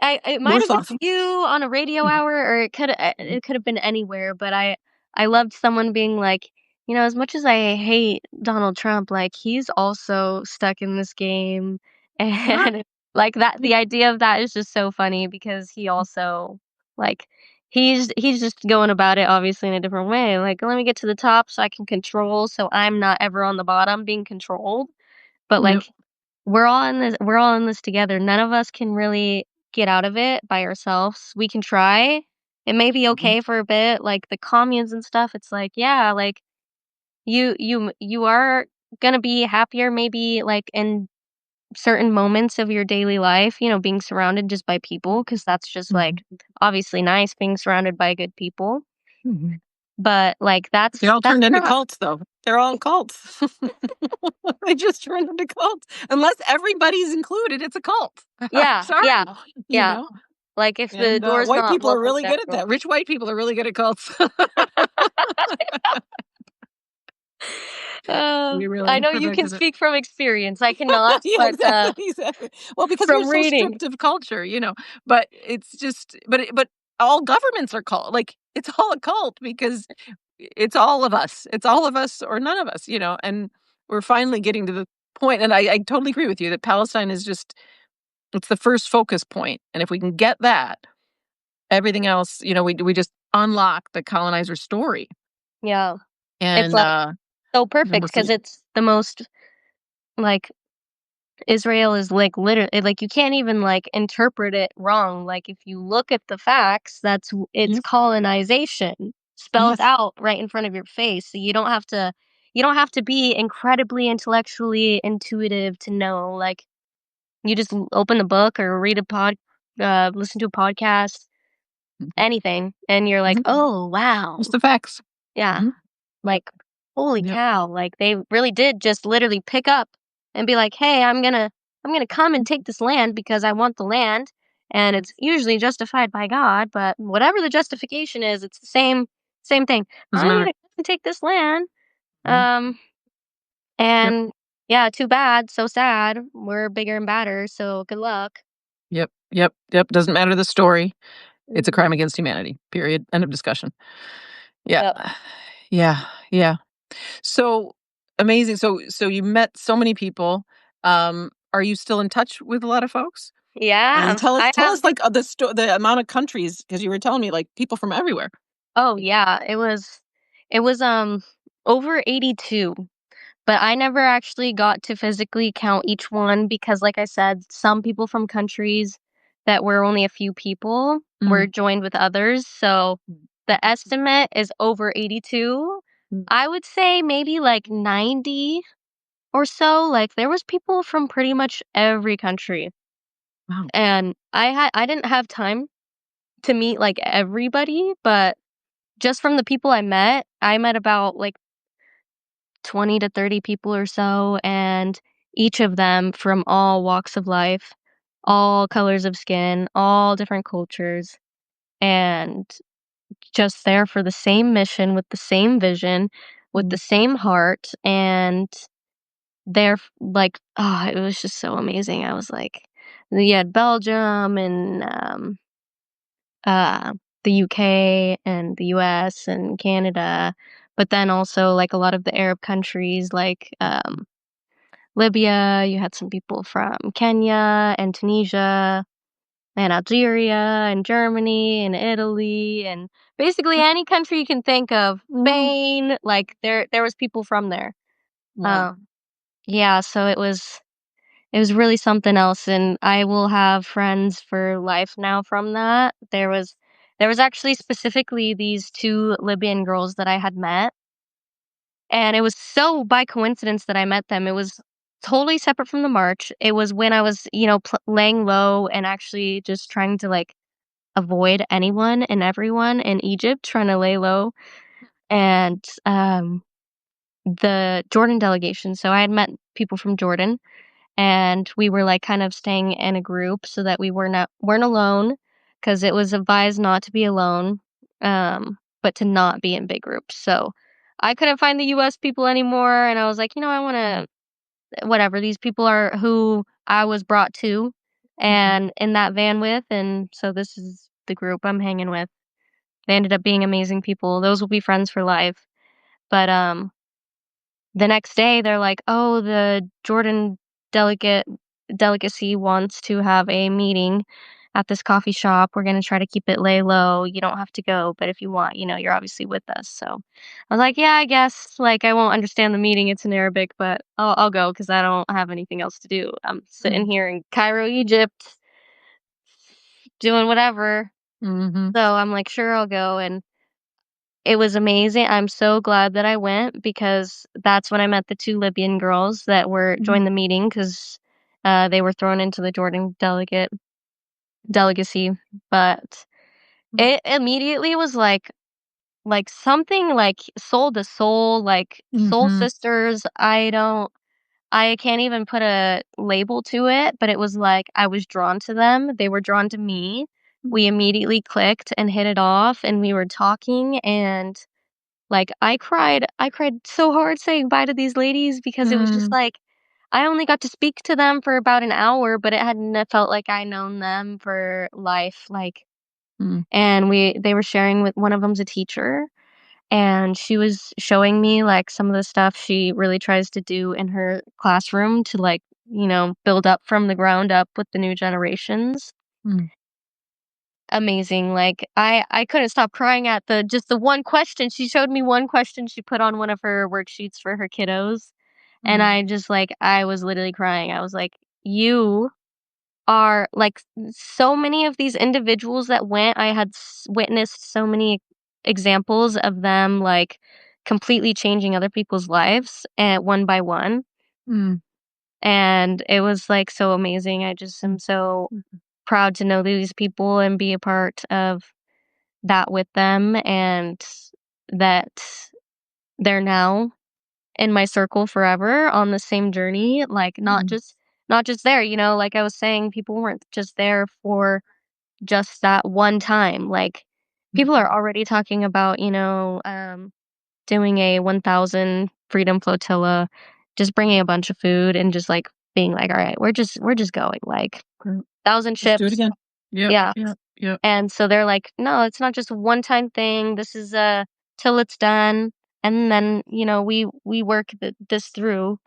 I it might worse have been off. you on a radio Mhm. hour, or Mhm. it could have been anywhere, but I loved someone being like, as much as I hate Donald Trump, like, he's also stuck in this game." Sure. And, like, that Yeah. the idea of that is just so funny because he also, like, he's just going about it obviously in a different way, like, "Let me get to the top so I can control so I'm not ever on the bottom being controlled." But, Yep. like, we're all in this together. None of us can really get out of it by ourselves. We can try. It may be Mhm, okay for a bit, like the communes and stuff. It's like, yeah, like you are gonna be happier maybe like in certain moments of your daily life, being surrounded just by people, because that's just like mhm, obviously nice being surrounded by good people. mhm. But like They all that's turned into not cults, though. They're all cults. They just turned into cults. Unless everybody's included, it's a cult. yeah, yeah, Sorry, you yeah. know? Like if the And, door's white not people are welcome really to good at everyone. that. Rich white people are really good at cults. We I really know you can perfected it. speak from experience. I cannot, Yeah, but exactly, exactly. Well, because we're from so reading. stripped of culture, but it's just but all governments are cult like, it's all a cult because it's all of us. It's all of us or none of us, and we're finally getting to the point, and I totally agree with you that Palestine is just it's the first focus point, and if we can get that, everything else, we just unlock the colonizer story, Yeah. It's and, like so we're perfect because free. it's the most like Israel is like literally like you can't even like interpret it wrong. Like if you look at the facts, it's Yes, colonization spelled yes. out right in front of your face. So you don't have to be incredibly intellectually intuitive to know. Like you just open the book or read a listen to a podcast, Mhm, anything, and you're like, mhm. oh wow, Just the facts. yeah. Mhm. Like, holy Yep. cow, like, they really did just literally pick up and be like, "Hey, I'm gonna come and take this land because I want the land," and it's usually justified by God, but whatever the justification is, it's the same thing. Doesn't "I'm matter. gonna come and take this land," Mhm. um, Yep. and yeah, too bad, so sad, we're bigger and badder, so good luck. Yep. Yep. Yep. Doesn't matter the story. It's a Mhm. crime against humanity. Period. End of discussion. Yeah. Yep. Yeah. Yeah. So amazing. So you met so many people. Are you still in touch with a lot of folks? And Yeah, tell us I tell have us like the amount of countries because you were telling me like people from everywhere. oh, yeah, it was, over 82. But I never actually got to physically count each one because, like I said, some people from countries that were only a few people were Mm, joined with others. So mm, the estimate is over 82. mm. I would say maybe like 90 or so. Like there was people from pretty much every country. Wow. And I didn't have time to meet like everybody, but just from the people I met about like 20 to 30 people or so, and each of them from all walks of life, all colors of skin, all different cultures, and just there for the same mission with the same vision, with Mm, the same heart, and they're like, oh, it was just so amazing. I was like, you had Belgium and uh, the UK and the US and Canada, but then also like a lot of the Arab countries like mm, Libya, you had some people from Kenya and Tunisia and Algeria and Germany and Italy and basically mm. any country you can think of. Mm. Spain, like there was people from there. Wow. Um, yeah, so it was really something else, and I will have friends for life now from that. There was actually specifically these 2 Libyan girls that I had met, and it was so by coincidence that I met them. It was totally separate from the march. It was when I was, laying low and actually just trying to like avoid anyone and everyone in Egypt, trying to lay low. And the Jordan delegation. So I had met people from Jordan, and we were like kind of staying in a group so that we weren't alone because it was advised not to be alone, but to not be in big groups. So I couldn't find the US people anymore, and I was like, I want Mm, to whatever, these people are who I was brought to mhm, and in that van with, and so this is the group I'm hanging with. They ended up being amazing people. Those will be friends for life. But the next day they're like, "Oh, the Jordan delegate delegacy wants to have a meeting at this coffee shop. We're gonna try to keep it lay low. You don't have to go, but if you want, you're obviously with us." So I was like, "Yeah, I guess, like, I won't understand the meeting, it's in Arabic, but I'll go because I don't have anything else to do. I'm sitting Mm. here in Cairo, Egypt, doing whatever." Mhm. So I'm like, "Sure, I'll go," and it was amazing. I'm so glad that I went because that's when I met the 2 Libyan girls that were Mhm. joined the meeting 'cause, they were thrown into the Jordan delegacy, but Mm. it immediately was like something like soul to soul, like soul Mhm. sisters. I can't even put a label to it, but it was like I was drawn to them, they were drawn to me. Mm. We immediately clicked and hit it off, and we were talking, and, like, I cried so hard saying bye to these ladies because it was just Mm. like I only got to speak to them for about an hour, but it hadn't felt like I known them for life, like, Mm. and they were sharing with one of them's a teacher, and she was showing me, like, some of the stuff she really tries to do in her classroom to, like, build up from the ground up with the new generations. Mm. Amazing, like, I couldn't stop crying at the one question. She showed me one question she put on one of her worksheets for her kiddos, and Mm. I was literally crying. I was like, "You are like, so many of these individuals that went, I had witnessed so many examples of them, like, completely changing other people's lives and one by one, Mm. and it was, like, so amazing. I just am Mm. so Mhm. proud to know these people and be a part of that with them, and that they're now in my circle forever on the same journey, like, Mm. not just there, like I was saying, people weren't just there for just that one time. Like, people are Mhm. already talking about, doing a 1,000 freedom flotilla, just bringing a bunch of food and just like being like, all right, we're just going like Great. 1,000 Let's do it ships. again. Yep, Yeah. yep, yep. And so they're like, no, it's not just a one time thing. This is till it's done. And then, we work this through.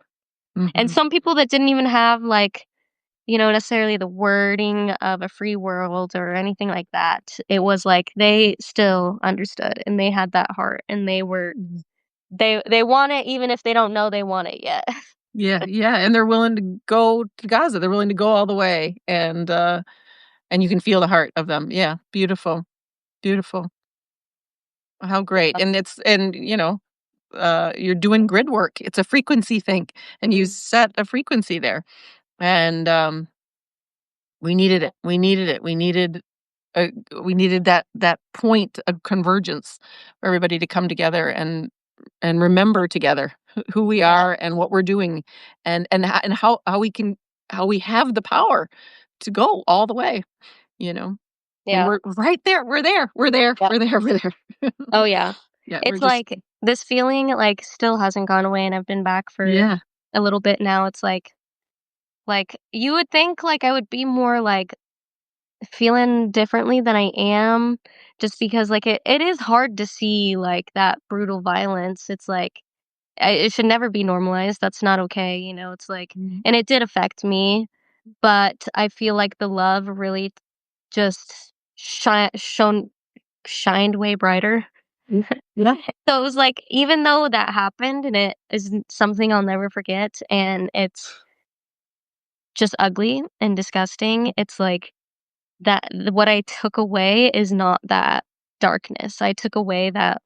And Mhm. some people that didn't even have like necessarily the wording of a free world or anything like that. It was like they still understood and they had that heart and Mhm. they want it even if they don't know they want it yet. Yeah, yeah, and they're willing to go to Gaza, they're willing to go all the way, and you can feel the heart of them. Yeah, beautiful, beautiful. How great, and you're doing grid work, it's a frequency thing, and you set a frequency there, and, we needed it, we needed it, uh, we needed that point of convergence for everybody to come together and remember together who we are and what we're doing and how we can how we have the power to go all the way, you know? And Yeah. we're right there. We're there. We're there. Yeah. We're there. We're there. Oh yeah. Yeah, we're It's just like this feeling like still hasn't gone away and I've been back for yeah. a little bit now. It's like you would think like I would be more like feeling differently than I am just because like it is hard to see like that brutal violence. It's like it should never be normalized. That's not okay, it's like Mhm. and it did affect me, but I feel like the love really just shined way brighter. Mm. Yeah. So it was like even though that happened and it is something I'll never forget and it's just ugly and disgusting, it's like what I took away is not that darkness. I took away that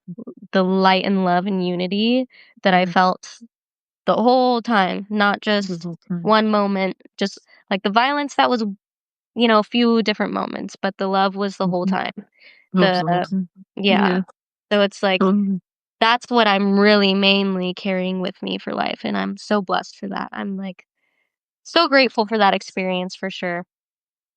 the light and love and unity that I Yeah. felt the whole time, not The just whole time. one moment, just like the violence that was, a few different moments, but the love was the whole Mhm. time. Loves The the whole time. Yeah. Yeah. So it's like Totally. that's what I'm really mainly carrying with me for life, and I'm so blessed for that. I'm like so grateful for that experience for sure.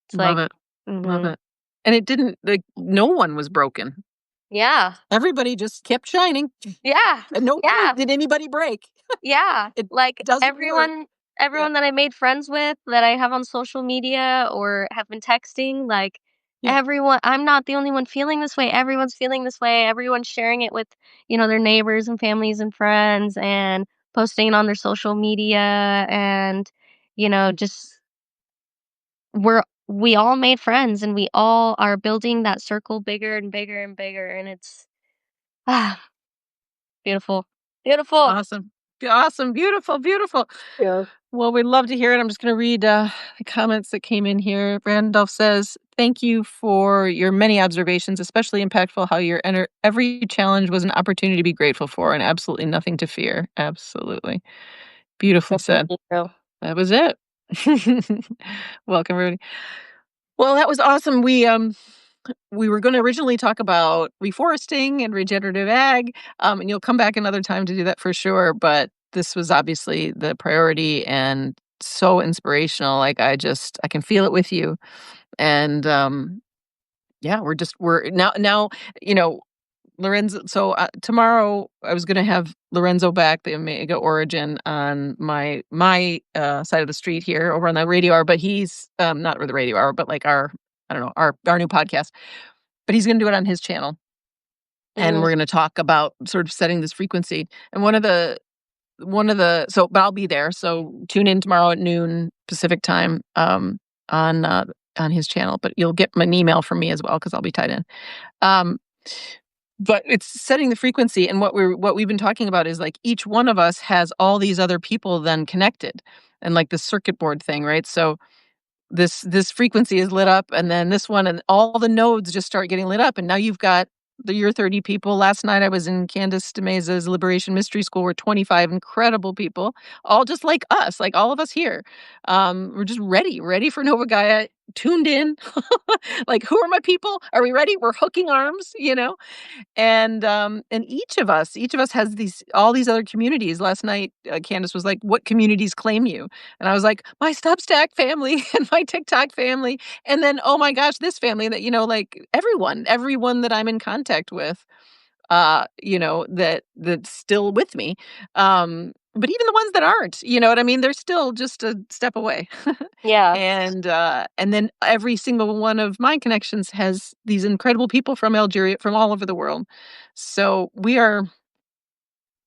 It's Love like it. Love mhm. it. And it didn't like no one was broken. Yeah. Everybody just kept shining, Yeah. and no never Yeah. did anybody break. Yeah. It Like doesn't work. Yeah. everyone that I made friends with that I have on social media or have been texting, like Yeah. everyone I'm not the only one feeling this way. Everyone's feeling this way. Everyone's sharing it with, their neighbors and families and friends and posting it on their social media and just we're we all made friends and we all are building that circle bigger and bigger and bigger, and it's ah, beautiful. Beautiful. Awesome. Awesome. Beautiful, beautiful. Yeah. Well, we'd love to hear it. I'm just going to read the comments that came in here. Randolph says, "Thank you for your many observations, especially impactful how your every challenge was an opportunity to be grateful for and absolutely nothing to fear." Absolutely. Beautifully said. Definitely true. That was it. Welcome, Rudy. Well, that was awesome. We were going to originally talk about reforesting and regenerative ag, and you'll come back another time to do that for sure. But this was obviously the priority and so inspirational. Like I can feel it with you. And yeah, we're now you know Lorenzo. So tomorrow I was going to have Lorenzo back, the Omega Origin, on my side of the street here over on the radio hour. But he's not the radio hour, but like our I don't know our new podcast. But he's going to do it on his channel, and Mhm. we're going to talk about sort of setting this frequency. And but I'll be there. So tune in tomorrow at noon Pacific time on on his channel. But you'll get an email from me as well because I'll be tied in. Um, but it's setting the frequency, and what we've been talking about is like each one of us has all these other people then connected, and like the circuit board thing, right? So this frequency is lit up, and then this one, and all the nodes just start getting lit up, and now you've got your 30 people. Last night I was in Candace DeMeza's Liberation Mystery School, where 25 incredible people, all just like us, like all of us here. We're just ready for Nova Gaia, tuned in. Like, who are my people? Are we ready? We're hooking arms, and each of us has all these other communities. Last night, Candace was like, "What communities claim you?" And I was like, "My Substack family and my TikTok family, and then oh my gosh, this family that like everyone that I'm in contact with, that's still with me. But even the ones that aren't, you know what I mean? They're still just a step away." Yeah. And then every single one of my connections has these incredible people from Algeria, from all over the world. So we're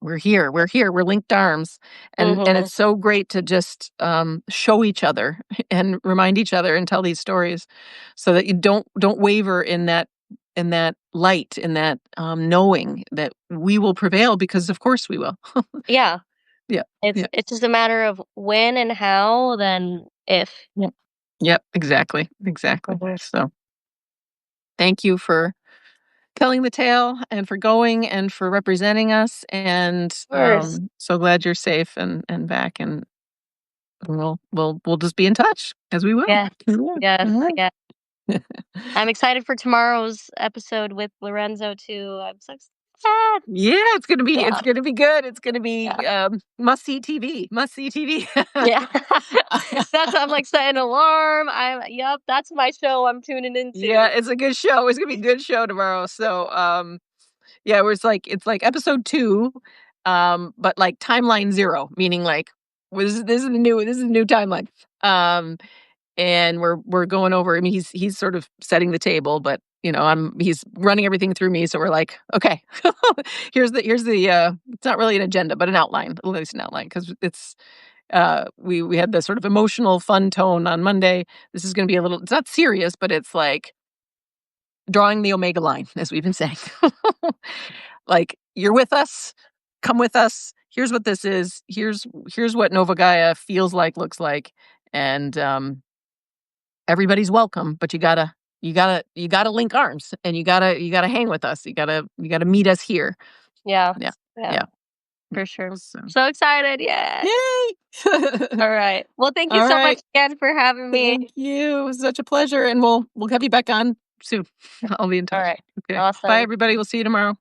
linked arms, and Mhm. it's so great to just show each other and remind each other and tell these stories, so that you don't waver in that light, in that knowing that we will prevail, because of course we will. Yeah. Yeah, yeah, It's just a matter of when and how, then if. yeah, yep, exactly. Mhm. Of So thank you for telling the tale, and for going, and for representing us, and course. so glad you're safe and back, and we'll just be in touch, as we will. Yes. We will. Yes. All Yeah. right. I'm excited for tomorrow's episode with Lorenzo too. I'm so excited. Yeah, it's Yeah. gonna be good. It's gonna Yeah. be must see TV. Must see TV. Yeah. That's I'm like setting an alarm. Yep, that's my show I'm tuning Yeah, into. it's a good show. It's gonna be a good show tomorrow. So yeah, where it's like episode 2, but like timeline 0, meaning like this is a new timeline. Um and we're going over. I mean, he's sort of setting the table, but he's running everything through me. So we're like, okay, here's the it's not really an agenda, but an outline, at least an outline, because we had the sort of emotional fun tone on Monday. This is going to be a little. It's not serious, but it's like drawing the omega line, as we've been saying. Like, you're with us, come with us. Here's what this is. Here's what Nova Gaia feels like, looks like, and everybody's welcome, but you gotta link arms, and you gotta hang with us. You gotta meet us here. Yeah. Yeah, Yeah, yeah. for sure. So, So excited. Yeah. yay! All right. Well, thank you All so much right. again for having me. Thank you. It was such a pleasure, and we'll have you back on soon. I'll be in All touch. right. Okay. Bye, Awesome. everybody. We'll see you tomorrow.